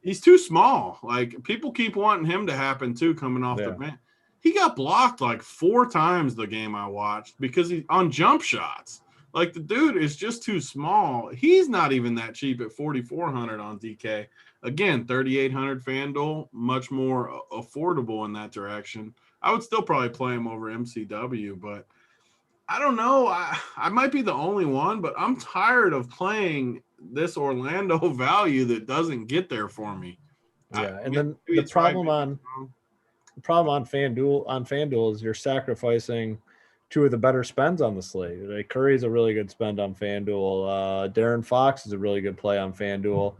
He's too small. Like, people keep wanting him to happen, too, coming off the bench. He got blocked like 4 times the game I watched because he's on jump shots. Like, the dude is just too small. He's not even that cheap at 4,400 on DK. Again, 3,800 FanDuel, much more affordable in that direction. I would still probably play him over MCW, but I don't know. I might be the only one, but I'm tired of playing this Orlando value that doesn't get there for me.
Yeah, and then the problem on FanDuel is you're sacrificing 2 of the better spends on the slate. Like, Curry's a really good spend on FanDuel. Darren Fox is a really good play on FanDuel.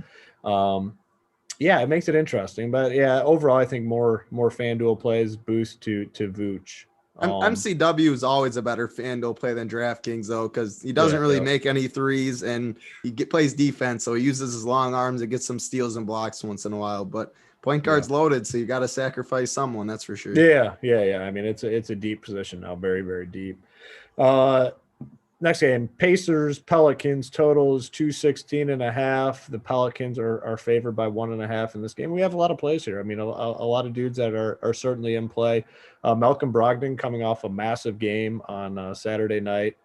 It makes it interesting. But overall, I think more FanDuel plays boost to Vooch.
MCW is always a better FanDuel play than DraftKings, though, because he doesn't really make any threes, and he plays defense, so he uses his long arms and gets some steals and blocks once in a while. But point guard's loaded, so you got to sacrifice someone, that's for sure. Yeah.
I mean, it's a deep position now, very, very deep. Next game, Pacers, Pelicans, total is 216.5. The Pelicans are favored by 1.5 in this game. We have a lot of plays here. I mean, a lot of dudes that are certainly in play. Malcolm Brogdon coming off a massive game on Saturday night,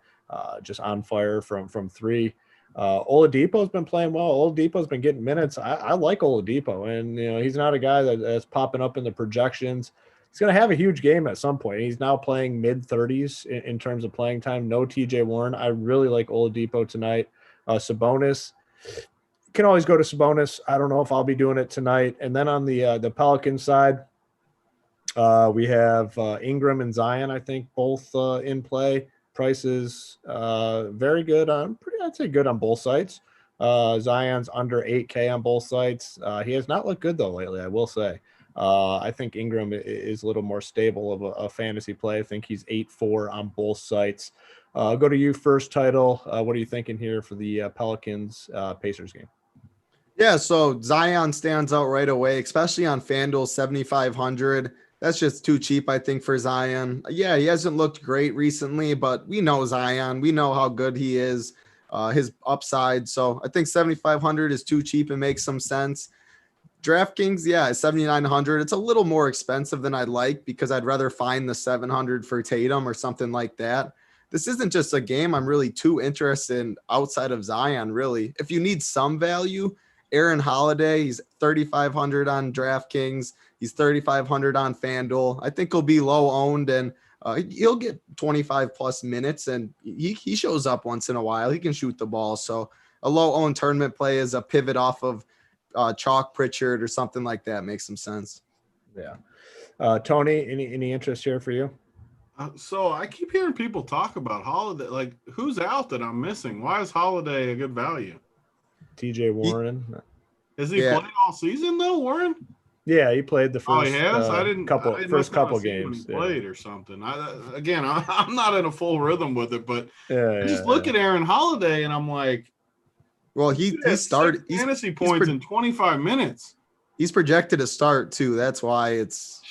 just on fire from 3. Oladipo's been playing well. Oladipo's been getting minutes. I like Oladipo, and he's not a guy that's popping up in the projections. He's going to have a huge game at some point. He's now playing mid-30s in terms of playing time. No TJ Warren. I really like Oladipo tonight. Sabonis. Can always go to Sabonis. I don't know if I'll be doing it tonight. And then on the Pelicans side, we have Ingram and Zion, I think, both in play. Prices very good I'd say good on both sides. Zion's under 8K on both sides. He has not looked good, though, lately, I will say. I think Ingram is a little more stable of a fantasy play. I think he's 8-4 on both sites. I'll go to you first, Title. What are you thinking here for the Pelicans Pacers game?
Yeah, so Zion stands out right away, especially on FanDuel 7,500. That's just too cheap, I think, for Zion. Yeah, he hasn't looked great recently, but we know Zion. We know how good he is, his upside. So I think 7,500 is too cheap and makes some sense. DraftKings, 7,900. It's a little more expensive than I'd like because I'd rather find the 700 for Tatum or something like that. This isn't just a game I'm really too interested in outside of Zion, really. If you need some value, Aaron Holiday, he's 3,500 on DraftKings. He's 3,500 on FanDuel. I think he'll be low owned, and He'll get 25 plus minutes, and he shows up once in a while. He can shoot the ball. So a low-owned tournament play is a pivot off of Chalk Pritchard or something like that. Makes some sense.
Yeah. Tony, any interest here for you?
So I keep hearing people talk about Holiday. Like, who's out that I'm missing? Why is Holiday a good value?
TJ Warren.
Has he played all season though, Warren?
Yeah, he played the first.
Oh, he has. I didn't
first couple games.
When he played or something. I'm not in a full rhythm with it, but I just look at Aaron Holiday and I'm like,
well, he started
fantasy points in 25 minutes.
He's projected to start too. That's why it's.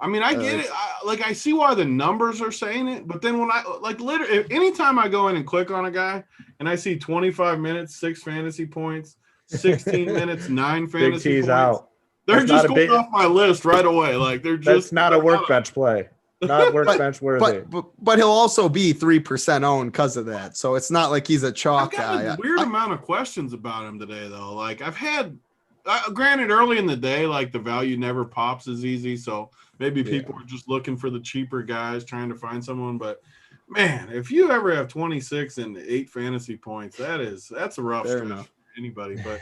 I mean, I get it. I see why the numbers are saying it, but then when I literally, anytime I go in and click on a guy and I see 25 minutes, 6 fantasy points, 16 minutes, 9 fantasy points,
out.
They're just going off my list right away. Like they're just.
That's not a workbench play. Not workbench worthy.
But he'll also be 3% owned because of that. So it's not like he's a chalk guy.
A weird amount of questions about him today, though. Like I've had, granted, early in the day, like the value never pops as easy. So maybe people are just looking for the cheaper guys, trying to find someone. But man, if you ever have 26 and 8 fantasy points, that's a rough stretch for anybody. But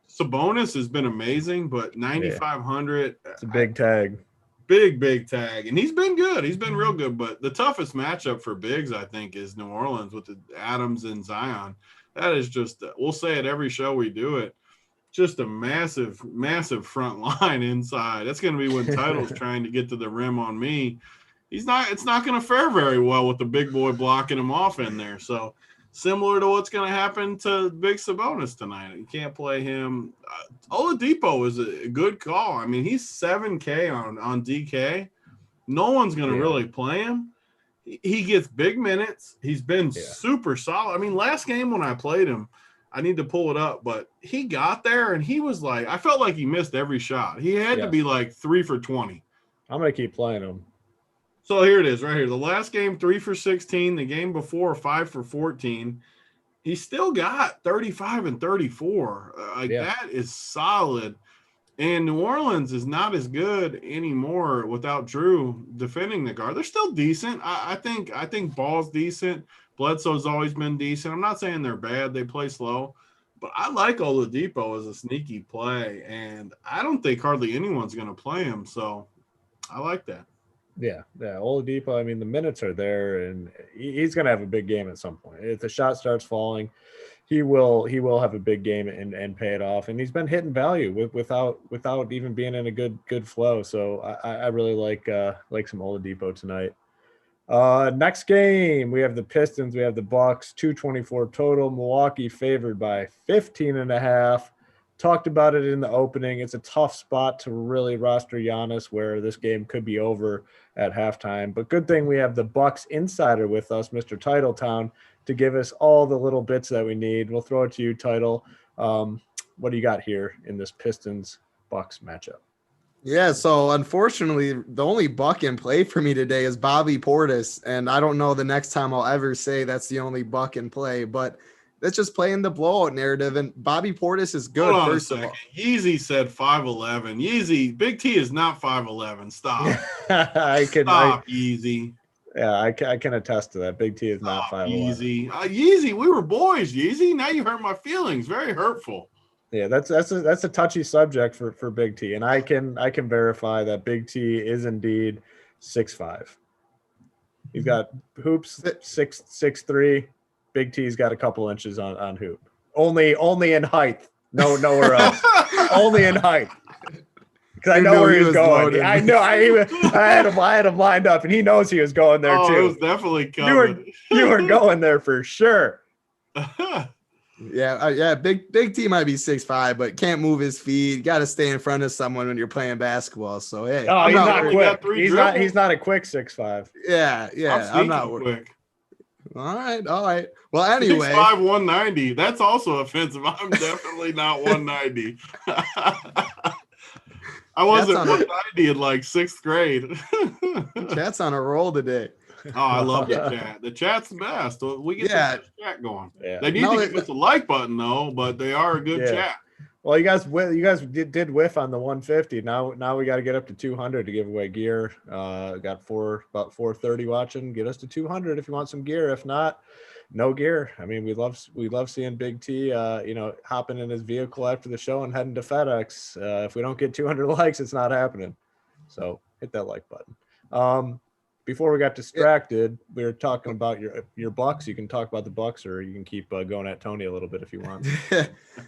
Sabonis has been amazing, but 9,500.
It's a big tag.
Big tag. And he's been good. He's been real good. But the toughest matchup for bigs, I think, is New Orleans with the Adams and Zion. That is just, we'll say it every show we do it, just a massive front line inside. That's going to be when Title's trying to get to the rim on me. It's not going to fare very well with the big boy blocking him off in there. So similar to what's going to happen to Big Sabonis tonight. You can't play him. Oladipo is a good call. I mean, he's 7K on DK. No one's going to really play him. He gets big minutes. He's been super solid. I mean, last game when I played him, I need to pull it up, but he got there and he was like, I felt like he missed every shot. He had to be like 3 for 20.
I'm going to keep playing him.
So here it is right here. The last game, 3 for 16. The game before, 5 for 14. He still got 35 and 34. That is solid. And New Orleans is not as good anymore without Drew defending the guard. They're still decent. I think Ball's decent. Bledsoe's always been decent. I'm not saying they're bad. They play slow. But I like Oladipo as a sneaky play. And I don't think hardly anyone's going to play him. So I like that.
Yeah. Oladipo, I mean, the minutes are there, and he's going to have a big game at some point. If the shot starts falling, he will have a big game and pay it off. And he's been hitting value without even being in a good flow. So I really like some Oladipo tonight. Next game, we have the Pistons, we have the Bucks, 224 total. Milwaukee favored by 15.5. Talked about it in the opening. It's a tough spot to really roster Giannis, where this game could be over at halftime. But good thing we have the Bucks insider with us, Mr. Titletown, to give us all the little bits that we need. We'll throw it to you, Title. What do you got here in this Pistons-Bucks matchup?
Yeah, so unfortunately, the only buck in play for me today is Bobby Portis, and I don't know the next time I'll ever say that's the only buck in play, but that's just playing the blowout narrative, and Bobby Portis is good.
Hold on first a second. Of all, Yeezy said 5'11". Yeezy, Big T is not 5'11". Stop. Stop, Yeezy.
Yeah, I can attest to that. Big T is not 5'11".
Yeezy, we were boys, Yeezy. Now you hurt my feelings. Very hurtful.
Yeah, that's a touchy subject for Big T, and I can verify that Big T is indeed 6'5". He's got hoops 6'3". Big T's got a couple inches on hoop. Only in height. Nowhere else. Only in height. Because I know where he was going. Loaded. I know. I had him lined up, and he knows he was going there too.
It was definitely coming.
You were going there for sure.
Yeah. Big T might be 6'5", but can't move his feet. Got to stay in front of someone when you're playing basketball. So hey,
he's not quick. He's not a quick 6'5".
Yeah. I'm not quick. All right. Well, anyway,
6'5", 190. That's also offensive. I'm definitely not 190. I wasn't 190 in like 6th grade.
Chat's on a roll today.
Oh, I love the chat. The chat's the best. We get the chat going. Yeah. They need to give us a like button though, but they are a good chat.
Well, you guys did whiff on the 150. Now we got to get up to 200 to give away gear. Got about 430 watching. Get us to 200 if you want some gear. If not, no gear. I mean, we love seeing Big T, hopping in his vehicle after the show and heading to FedEx. If we don't get 200 likes, it's not happening. So hit that like button. Before we got distracted, we were talking about your Bucks. You can talk about the Bucks, or you can keep going at Tony a little bit if you want.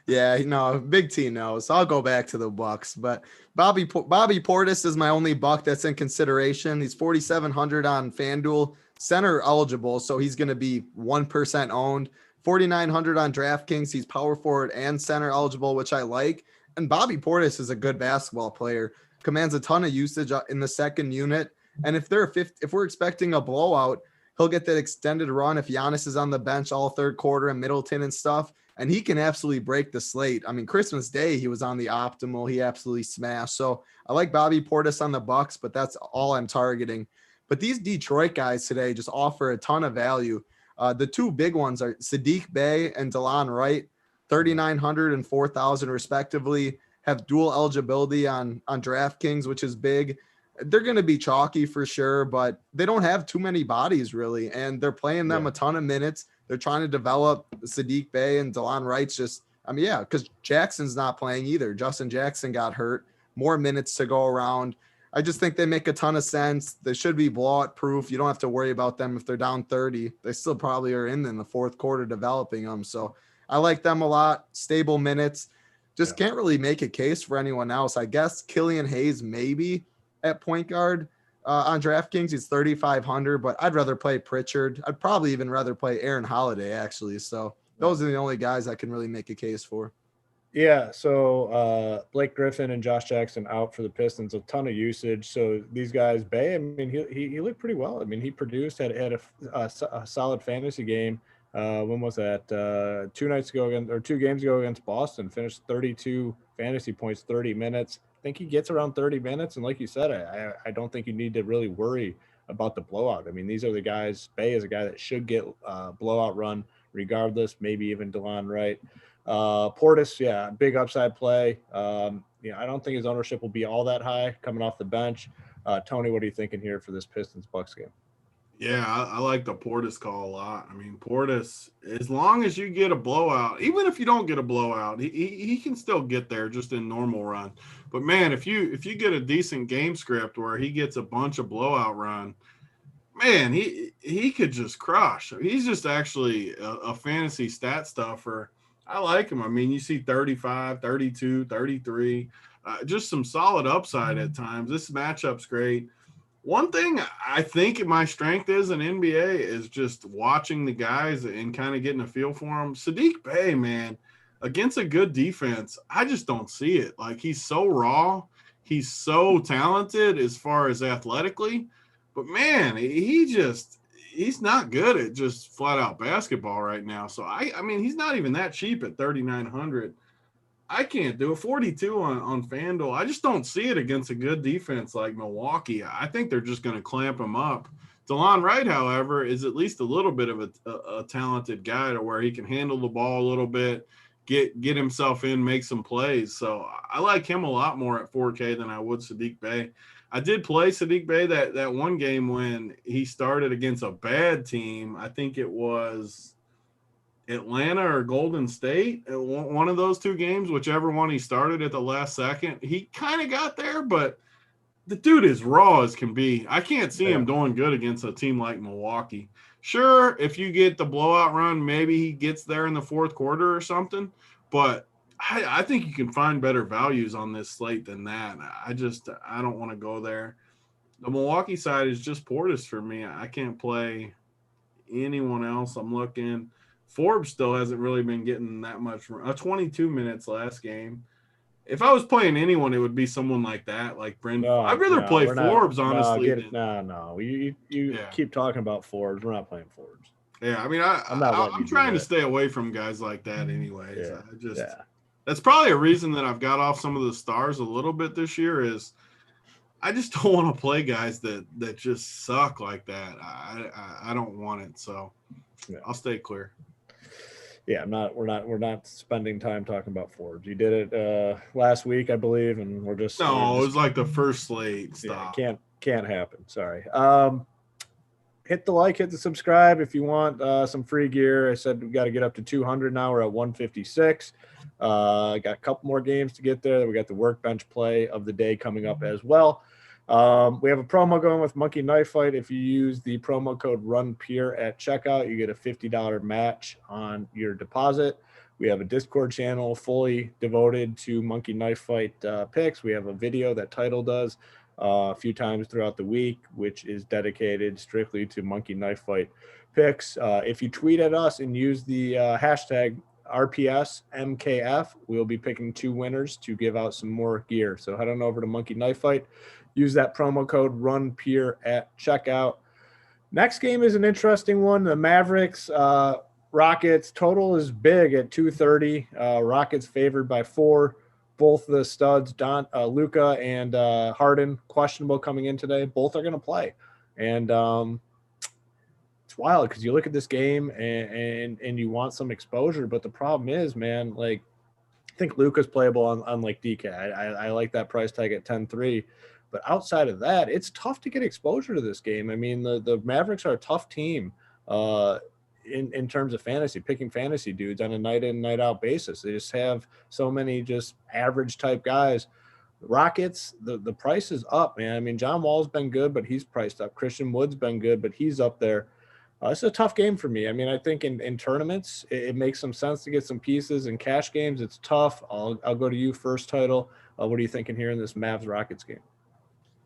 Yeah, no, Big T knows. I'll go back to the Bucks, but Bobby Portis is my only Buck that's in consideration. He's 4,700 on FanDuel, center eligible, so he's going to be 1% owned. 4,900 on DraftKings. He's power forward and center eligible, which I like. And Bobby Portis is a good basketball player. Commands a ton of usage in the second unit. And if we're expecting a blowout, he'll get that extended run if Giannis is on the bench all third quarter and Middleton and stuff. And he can absolutely break the slate. I mean, Christmas Day, he was on the optimal. He absolutely smashed. So I like Bobby Portis on the Bucks, but that's all I'm targeting. But these Detroit guys today just offer a ton of value. The two big ones are Saddiq Bey and DeLon Wright, 3,900 and 4,000 respectively, have dual eligibility on DraftKings, which is big. They're going to be chalky for sure, but they don't have too many bodies really. And they're playing them a ton of minutes. They're trying to develop Saddiq Bey and DeLon Wright's because Jackson's not playing either. Justin Jackson got hurt. More minutes to go around. I just think they make a ton of sense. They should be blowout proof. You don't have to worry about them if they're down 30. They still probably are in the fourth quarter developing them. So I like them a lot. Stable minutes. Just can't really make a case for anyone else. I guess Killian Hayes maybe at point guard on DraftKings. He's 3,500, but I'd rather play Pritchard. I'd probably even rather play Aaron Holiday, actually. So those are the only guys I can really make a case for.
Yeah, so Blake Griffin and Josh Jackson out for the Pistons, a ton of usage. So these guys, Bey, I mean, he looked pretty well. I mean, he produced, had a solid fantasy game. When was that? 2 games ago against Boston, finished 32 fantasy points, 30 minutes. I think he gets around 30 minutes. And like you said, I don't think you need to really worry about the blowout. I mean, these are the guys. Bey is a guy that should get a blowout run regardless, maybe even DeLon Wright. Portis, big upside play. I don't think his ownership will be all that high coming off the bench. Tony, what are you thinking here for this Pistons-Bucks game?
Yeah, I like the Portis call a lot. I mean, Portis, as long as you get a blowout, even if you don't get a blowout, he can still get there just in normal run. But man, if you get a decent game script where he gets a bunch of blowout run, man, he could just crush. He's just actually a fantasy stat stuffer. I like him. I mean, you see 35, 32, 33, just some solid upside at times. This matchup's great. One thing I think my strength is in NBA is just watching the guys and kind of getting a feel for them. Saddiq Bey, man, against a good defense, I just don't see it. Like, he's so raw. He's so talented as far as athletically. But, man, he's not good at just flat-out basketball right now. So, I mean, he's not even that cheap at 3,900. I can't do it. 42 on FanDuel. I just don't see it against a good defense like Milwaukee. I think they're just going to clamp him up. DeLon Wright, however, is at least a little bit of a talented guy to where he can handle the ball a little bit, get himself in, make some plays. So I like him a lot more at 4K than I would Saddiq Bey. I did play Saddiq Bey that one game when he started against a bad team. I think it was Atlanta or Golden State, one of those two games, whichever one he started at the last second. He kind of got there, but the dude is raw as can be. I can't see him doing good against a team like Milwaukee. Sure, if you get the blowout run, maybe he gets there in the fourth quarter or something, but I think you can find better values on this slate than that. I don't want to go there. The Milwaukee side is just Portis for me. I can't play anyone else. I'm looking. Forbes still hasn't really been getting that much. 22 minutes last game. If I was playing anyone, it would be someone like that, like Brendan. I'd rather play Forbes, honestly.
You keep talking about Forbes. We're not playing Forbes.
Yeah, I mean, I'm trying to stay away from guys like that anyways. That's probably a reason that I've got off some of the stars a little bit this year is I just don't want to play guys that just suck like that. I don't want it, so I'll stay clear.
Yeah, we're not spending time talking about forwards. You did it last week, I believe, and we're just
it was like the first slate. Stop.
Yeah, can't happen. Sorry. Hit the like, hit the subscribe if you want some free gear. I said we got to get up to 200 now. We're at 156. Got a couple more games to get there. We got the workbench play of the day coming up as well. We have a promo going with Monkey Knife Fight. If you use the promo code RUNPEER at checkout, you get a $50 match on your deposit. We have a Discord channel fully devoted to Monkey Knife Fight picks. We have a video that Title does a few times throughout the week, which is dedicated strictly to Monkey Knife Fight picks. If you tweet at us and use the hashtag RPSMKF, we'll be picking 2 winners to give out some more gear. So head on over to Monkey Knife Fight. Use that promo code RUNPEER at checkout. Next game is an interesting one. The Mavericks, Rockets, total is big at 230. Rockets favored by 4. Both the studs, Luka and Harden, questionable coming in today. Both are going to play. And it's wild because you look at this game and you want some exposure. But the problem is, man, like, I think Luka's playable on like DK. I like that price tag at 10-3. But outside of that, it's tough to get exposure to this game. I mean, the Mavericks are a tough team in terms of fantasy, picking fantasy dudes on a night in, night out basis. They just have so many just average type guys. Rockets, the price is up, man. I mean, John Wall's been good, but he's priced up. Christian Wood's been good, but he's up there. It's a tough game for me. I mean, I think in tournaments, it makes some sense to get some pieces. In cash games, it's tough. I'll go to you first, Title. What are you thinking here in this Mavs-Rockets game?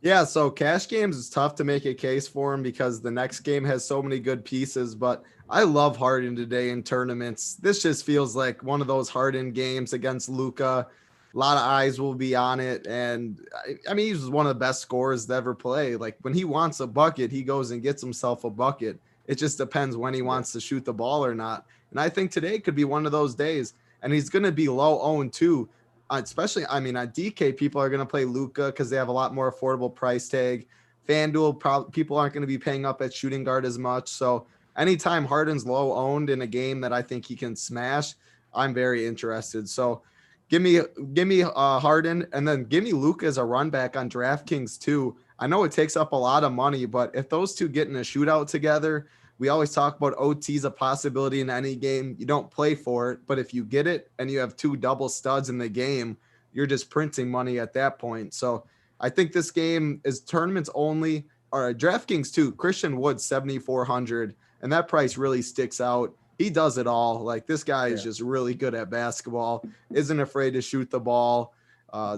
Yeah, so cash games is tough to make a case for him because the next game has so many good pieces, but I love Harden today in tournaments. This just feels like one of those Harden games against Luka. A lot of eyes will be on it, and I mean, he's one of the best scorers to ever play. Like, when he wants a bucket, he goes and gets himself a bucket. It just depends when he wants to shoot the ball or not, and I think today could be one of those days, and he's going to be low owned too. Especially, I mean, on DK, people are going to play Luka because they have a lot more affordable price tag. FanDuel, people aren't going to be paying up at shooting guard as much. So anytime Harden's low owned in a game that I think he can smash, I'm very interested. So give me Harden, and then give me Luka as a run back on DraftKings too. I know it takes up a lot of money, but if those two get in a shootout together, we always talk about OT is a possibility in any game. You don't play for it, but if you get it and you have 2 double studs in the game, you're just printing money at that point. So I think this game is tournaments only, or DraftKings too. Christian Wood 7,400, and that price really sticks out. He does it all. Like, this guy is just really good at basketball, isn't afraid to shoot the ball.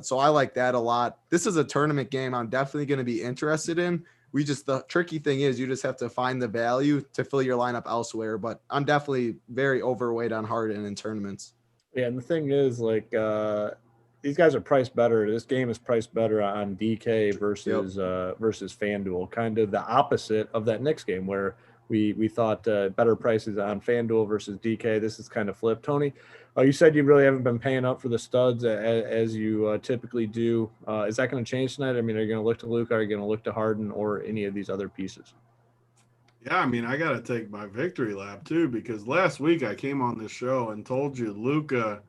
So I like that a lot. This is a tournament game I'm definitely going to be interested in. The tricky thing is you just have to find the value to fill your lineup elsewhere, but I'm definitely very overweight on Harden in tournaments.
Yeah, and the thing is, like, these guys are priced better. This game is priced better on DK versus FanDuel, kind of the opposite of that Knicks game where we thought better prices on FanDuel versus DK. This is kind of flipped. Tony, you said you really haven't been paying up for the studs as you typically do. Is that going to change tonight? I mean, are you going to look to Luka? Are you going to look to Harden or any of these other pieces?
Yeah, I mean, I got to take my victory lap too, because last week I came on this show and told you Luka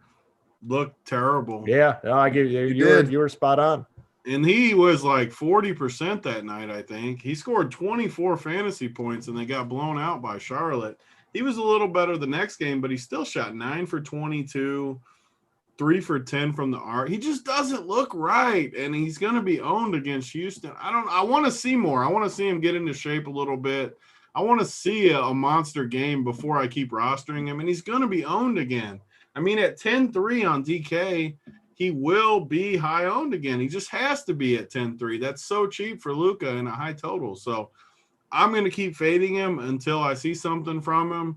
looked terrible.
Yeah, no, I give you. You were spot on.
And he was like 40% that night, I think. He scored 24 fantasy points, and they got blown out by Charlotte. He was a little better the next game, but he still shot 9 for 22, 3 for 10 from the arc. He just doesn't look right, and he's going to be owned against Houston. I want to see more. I want to see him get into shape a little bit. I want to see a monster game before I keep rostering him, and he's going to be owned again. I mean, at 10-3 on DK, he will be high owned again. He just has to be at 10-3. That's so cheap for Luka in a high total. So I'm going to keep fading him until I see something from him.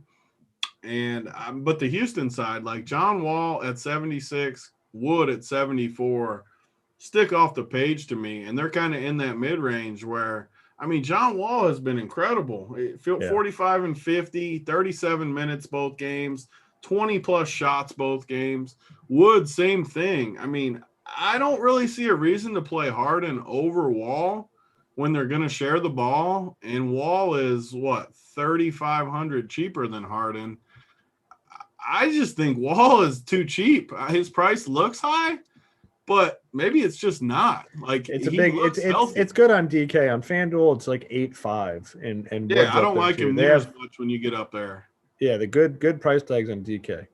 And but the Houston side, like John Wall at 76, Wood at 74, stick off the page to me. And they're kind of in that mid-range where, I mean, John Wall has been incredible. 45 and 50, 37 minutes both games, 20-plus shots both games. Wood, same thing. I mean, I don't really see a reason to play Harden over Wall when they're going to share the ball. And Wall is, 3,500 cheaper than Harden. I just think Wall is too cheap. His price looks high, but maybe it's just not. Like
It's a
he
big.
looks
It's
healthy.
it's good on DK. On FanDuel, it's like 8.5, and
Yeah,
Wood's
I
up
don't
there
like
too.
him
They
near as
have
much when you get up there.
the good price tags on DK.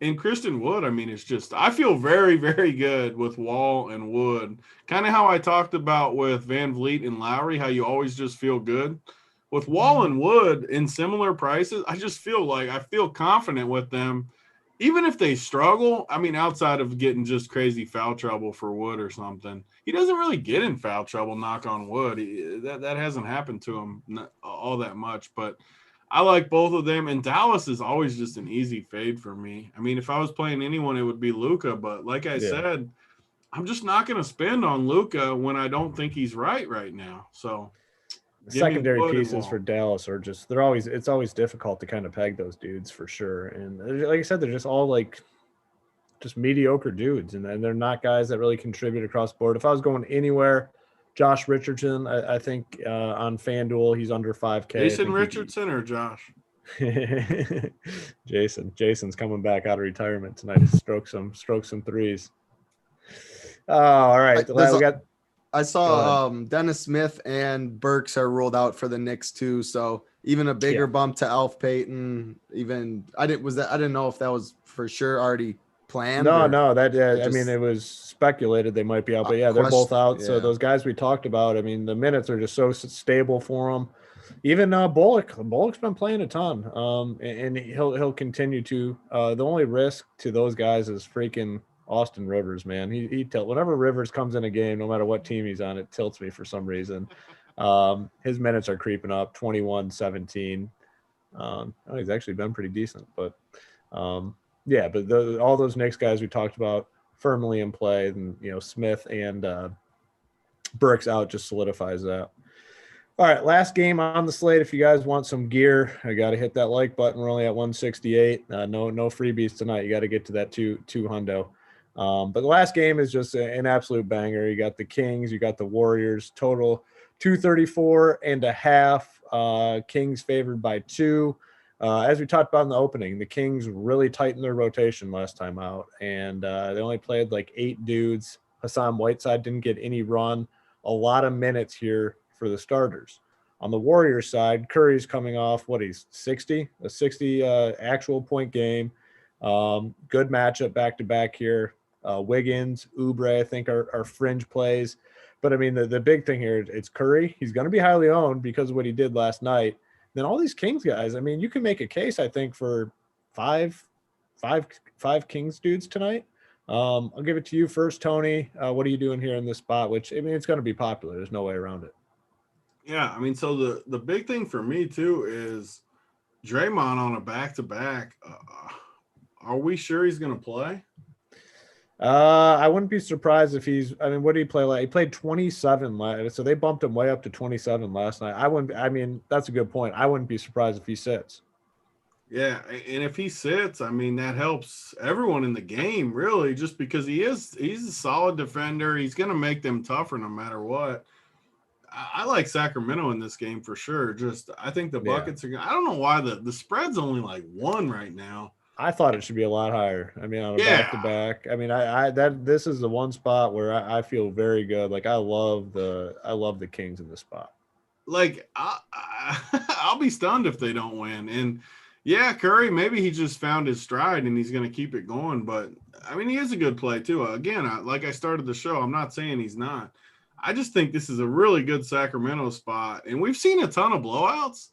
And Christian Wood, I mean, it's just I feel very, very good with Wall and Wood. Kind of how I talked about with Van Vliet and Lowry, how you always just feel good. With Wall and Wood in similar prices, I just feel like I feel confident with them. Even if they struggle, I mean, outside of getting just crazy foul trouble for Wood or something, he doesn't really get in foul trouble, knock on wood. That hasn't happened to him all that much, but I like both of them, and Dallas is always just an easy fade for me. I mean, if I was playing anyone, it would be Luka, but like I said, I'm just not going to spend on Luka when I don't think he's right now. So
The
give me
secondary
Wood and
pieces
Wall.
for Dallas are just it's always difficult to kind of peg those dudes for sure. And like I said, they're just all like just mediocre dudes, and they're not guys that really contribute across the board. If I was going anywhere, Josh Richardson, I think on FanDuel he's under 5K.
Jason Richardson or Josh?
Jason's coming back out of retirement tonight to stroke some threes. Oh, all right.
I saw Dennis Smith and Burks are ruled out for the Knicks too. So even a bigger bump to Alf Payton. I didn't know if that was for sure already planned.
No, I mean, it was speculated they might be out, but they're both out. Yeah. So those guys we talked about, I mean, the minutes are just so stable for them. Even Bullock's been playing a ton, and he'll continue to. The only risk to those guys is freaking Austin Rivers, man. Whenever Rivers comes in a game, no matter what team he's on, it tilts me for some reason. His minutes are creeping up, 21, 17. He's actually been pretty decent, but but all those Knicks guys we talked about firmly in play, and Smith and Burks out just solidifies that. All right, last game on the slate. If you guys want some gear, I got to hit that like button. We're only at 168. No freebies tonight. You got to get to that two hundo. But the last game is just an absolute banger. You got the Kings, you got the Warriors. Total 234.5. Kings favored by 2. As we talked about in the opening, the Kings really tightened their rotation last time out, and they only played like 8 dudes. Hassan Whiteside didn't get any run. A lot of minutes here for the starters. On the Warriors side, Curry's coming off he's 60 actual point game. Good matchup back to back here. Wiggins, Oubre, I think are fringe plays. But I mean, the big thing here, it's Curry. He's going to be highly owned because of what he did last night. Then all these Kings guys, I mean, you can make a case, I think, for five Kings dudes tonight. I'll give it to you first, Tony. What are you doing here in this spot? Which, I mean, it's going to be popular. There's no way around it.
Yeah, I mean, so the big thing for me too is Draymond on a back-to-back. Are we sure he's going to play?
I wouldn't be surprised if what did he play like? He played 27 last, so they bumped him way up to 27 last night. That's a good point. I wouldn't be surprised if he sits.
Yeah, and if he sits, I mean, that helps everyone in the game, really, just because he's a solid defender. He's going to make them tougher no matter what. I like Sacramento in this game for sure. I think the buckets are – I don't know why the spread's only like 1 right now.
I thought it should be a lot higher. I mean, on a back-to-back. I mean, this is the one spot where I feel very good. Like, I love the Kings in this spot.
Like, I'll be stunned if they don't win. And, yeah, Curry, maybe he just found his stride and he's going to keep it going. But, I mean, he is a good play too. Again, like I started the show, I'm not saying he's not. I just think this is a really good Sacramento spot. And we've seen a ton of blowouts.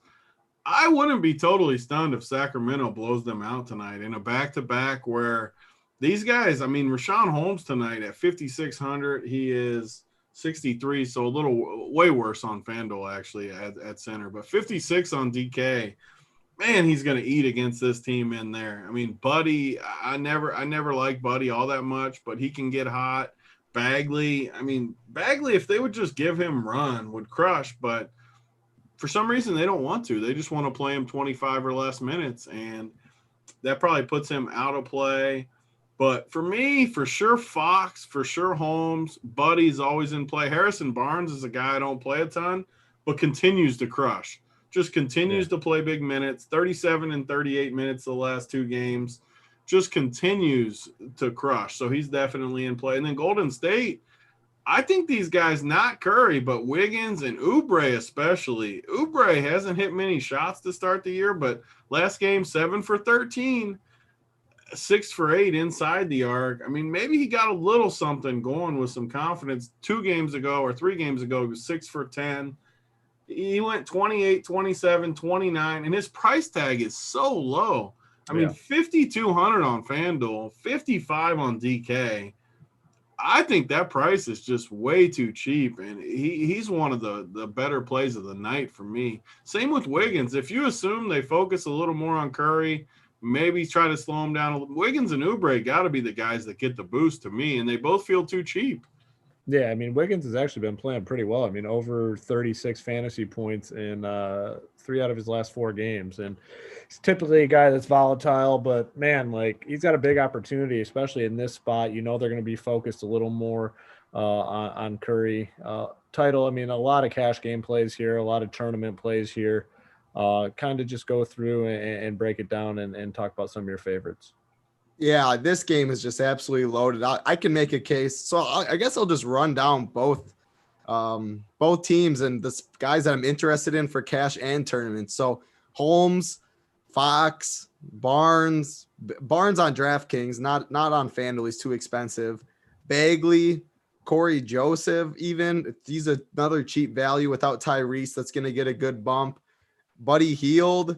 I wouldn't be totally stunned if Sacramento blows them out tonight in a back-to-back where these guys, I mean, Rashawn Holmes tonight at 5,600, he is 63, so a little way worse on FanDuel actually at center, but 56 on DK. Man, he's going to eat against this team in there. I mean, Buddy, I never liked Buddy all that much, but he can get hot. Bagley, if they would just give him run, would crush, but for some reason they don't want to. They just want to play him 25 or less minutes, and that probably puts him out of play. But for me, for sure Fox, for sure Holmes, Buddy's always in play. Harrison Barnes is a guy I don't play a ton, but continues to crush. just continues to play big minutes, 37 and 38 minutes the last 2 games, just continues to crush. So he's definitely in play. And then Golden State, I think these guys, not Curry, but Wiggins and Oubre especially. Oubre hasn't hit many shots to start the year, but last game, 7 for 13, 6 for 8 inside the arc. I mean, maybe he got a little something going with some confidence. 2 games ago or 3 games ago, he was 6 for 10. He went 28, 27, 29, and his price tag is so low. I mean, 5,200 on FanDuel, 55 on DK. I think that price is just way too cheap, and he's one of the better plays of the night for me. Same with Wiggins. If you assume they focus a little more on Curry, maybe try to slow him down a little, Wiggins and Oubre got to be the guys that get the boost to me, and they both feel too cheap.
Yeah, I mean, Wiggins has actually been playing pretty well. I mean, over 36 fantasy points in 3 out of his last 4 games. And he's typically a guy that's volatile, but man, like, he's got a big opportunity, especially in this spot. You know, they're going to be focused a little more on Curry. Title, I mean, a lot of cash game plays here, a lot of tournament plays here. Kind of just go through and break it down and talk about some of your favorites.
Yeah, this game is just absolutely loaded. I can make a case. So I guess I'll just run down both teams and the guys that I'm interested in for cash and tournaments. So Holmes, Fox, Barnes on DraftKings, not on FanDuel. He's too expensive. Bagley, Corey Joseph, even. He's another cheap value without Tyrese. That's going to get a good bump. Buddy Hield.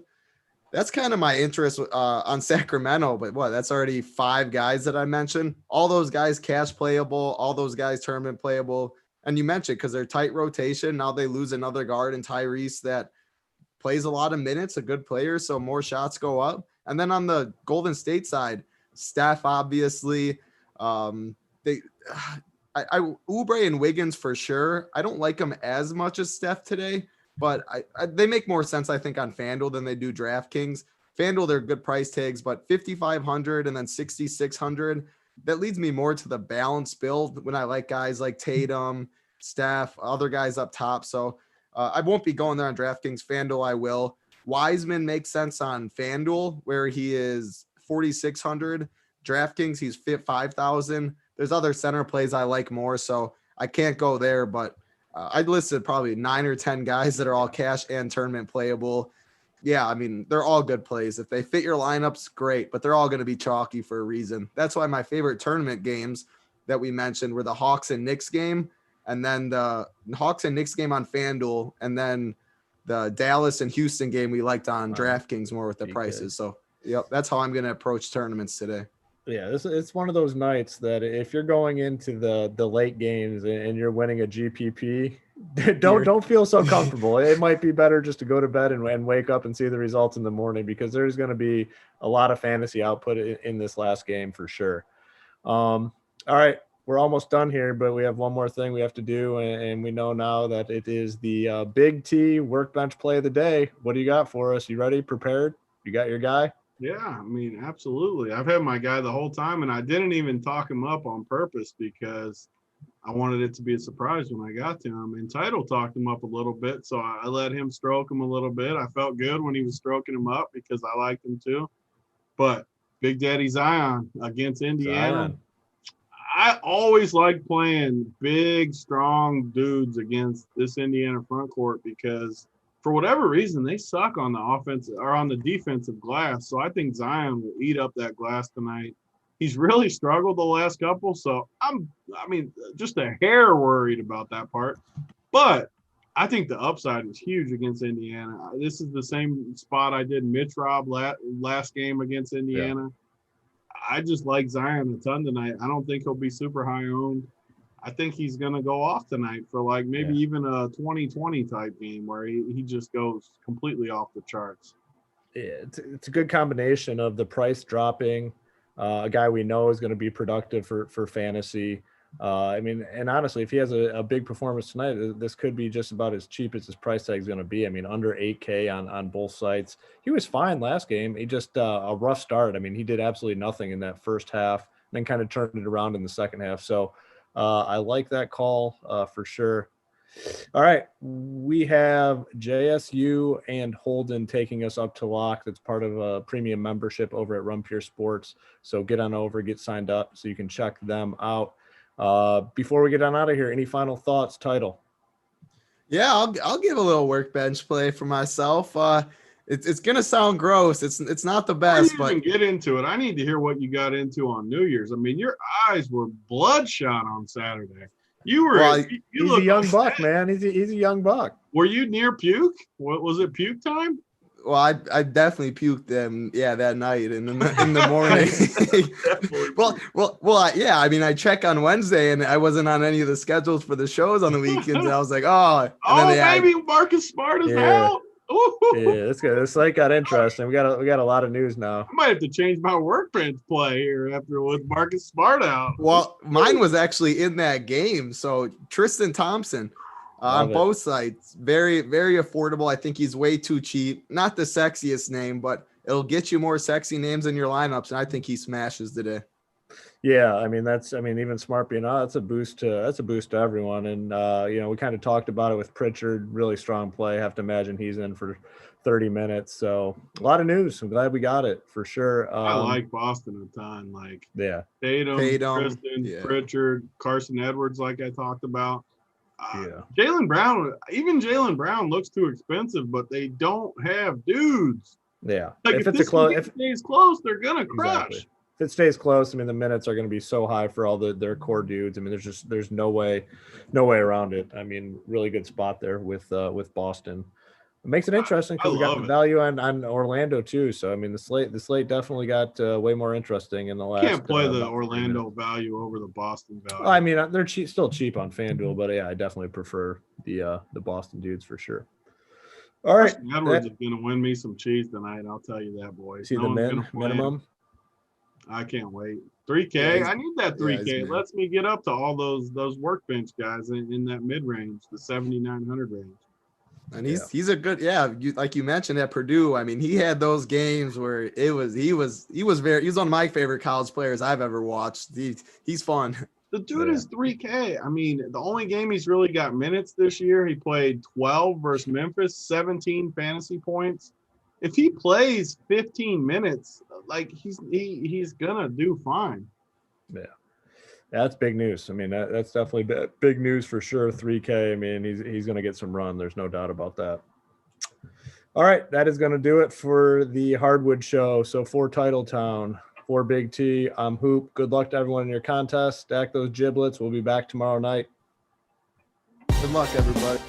That's kind of my interest on Sacramento, but that's already 5 guys that I mentioned. All those guys cash playable, all those guys tournament playable. And you mentioned because they're tight rotation. Now they lose another guard in Tyrese that plays a lot of minutes, a good player, so more shots go up. And then on the Golden State side, Steph, obviously. Oubre and Wiggins for sure. I don't like them as much as Steph today. But they make more sense, I think, on FanDuel than they do DraftKings. FanDuel, they're good price tags, but 5,500 and then 6,600, that leads me more to the balanced build when I like guys like Tatum, Steph, other guys up top. So I won't be going there on DraftKings. FanDuel, I will. Wiseman makes sense on FanDuel, where he is 4,600. DraftKings, he's 5,000. There's other center plays I like more, so I can't go there, but I listed probably 9 or 10 guys that are all cash and tournament playable. Yeah, I mean, they're all good plays. If they fit your lineups, great, but they're all going to be chalky for a reason. That's why my favorite tournament games that we mentioned were the Hawks and Knicks game, and then the Hawks and Knicks game on FanDuel, and then the Dallas and Houston game we liked on DraftKings more with the prices. So, yep, that's how I'm going to approach tournaments today.
Yeah, it's one of those nights that if you're going into the late games and you're winning a GPP, don't feel so comfortable. It might be better just to go to bed and wake up and see the results in the morning, because there's going to be a lot of fantasy output in this last game for sure. All right, we're almost done here, but we have one more thing we have to do, and we know now that it is the Big T workbench play of the day. What do you got for us? You ready? Prepared? You got your guy?
Yeah, I mean, absolutely. I've had my guy the whole time, and I didn't even talk him up on purpose because I wanted it to be a surprise when I got to him. And Title talked him up a little bit, so I let him stroke him a little bit. I felt good when he was stroking him up because I liked him too. But Big Daddy Zion against Indiana. I always like playing big, strong dudes against this Indiana front court because for whatever reason, they suck on the offensive or on the defensive glass. So I think Zion will eat up that glass tonight. He's really struggled the last couple. So just a hair worried about that part. But I think the upside is huge against Indiana. This is the same spot I did Mitch Rob last game against Indiana. Yeah. I just like Zion a ton tonight. I don't think he'll be super high owned. I think he's going to go off tonight for like maybe even a 20-20 type game where he just goes completely off the charts.
Yeah, it's a good combination of the price dropping, a guy we know is going to be productive for fantasy. I mean, and honestly, if he has a big performance tonight, this could be just about as cheap as his price tag is going to be. I mean, under 8K on both sites. He was fine last game. He just a rough start. I mean, he did absolutely nothing in that first half, and then kind of turned it around in the second half. So I like that call for sure. All right. We have JSU and Holden taking us up to lock. That's part of a premium membership over at Run Pure Sports. So get on over, get signed up so you can check them out. Before we get on out of here, any final thoughts, Title?
Yeah, I'll give a little workbench play for myself. It's gonna sound gross. It's not the best,
Before
but
you even get into it, I need to hear what you got into on New Year's. I mean, your eyes were bloodshot on Saturday. You were.
Well,
you
He's a young buck, man. He's a young buck.
Were you near puke? What was it? Puke time?
well, I definitely puked them. Yeah, that night and in the morning. Yeah. I mean, I check on Wednesday and I wasn't on any of the schedules for the shows on the weekends. And I was like, oh, and
baby, Marcus Smart is out. Ooh.
Yeah, that's good. This slate got interesting. We got a lot of news now.
I might have to change my workbench play here after with Marcus Smart out.
Well, mine was actually in that game. So Tristan Thompson on both sides, very, very affordable. I think he's way too cheap. Not the sexiest name, but it'll get you more sexy names in your lineups. And I think he smashes today.
Yeah, I mean even Smart being out, that's a boost to everyone. And we kind of talked about it with Pritchard, really strong play. Have to imagine he's in for 30 minutes. So a lot of news. I'm glad we got it for sure.
I like Boston a ton. Like Tatum, Tristan, Pritchard, Carson Edwards, like I talked about. Jaylen Brown looks too expensive, but they don't have dudes.
Yeah,
like if it stays close, they're gonna crush.
Exactly. If it stays close, I mean, the minutes are going to be so high for all their core dudes. I mean, there's no way around it. I mean, really good spot there with Boston. It makes it interesting because we got the value on Orlando too. So I mean, the slate definitely got way more interesting in the last.
Can't play the Orlando value over the Boston value.
Well, I mean, they're still cheap on FanDuel, but yeah, I definitely prefer the Boston dudes for sure. All right,
Edwards is going to win me some cheese tonight. I'll tell you that, boys.
See the minimum.
I can't wait. 3K. I need that 3K. It lets me get up to all those workbench guys in that mid range, the 7,900 range.
And he's a good like you mentioned at Purdue. I mean, he had those games where he was one of my favorite college players I've ever watched. He's fun.
The dude is 3K. I mean, the only game he's really got minutes this year, he played 12 versus Memphis, 17 fantasy points. If he plays 15 minutes, like he's gonna do fine.
Yeah, that's big news. I mean, that's definitely big news for sure. 3K. I mean, he's gonna get some run. There's no doubt about that. All right, that is gonna do it for the Hardwood show. So for Title Town, for Big T, I'm Hoop. Good luck to everyone in your contest. Stack those giblets. We'll be back tomorrow night.
Good luck, everybody.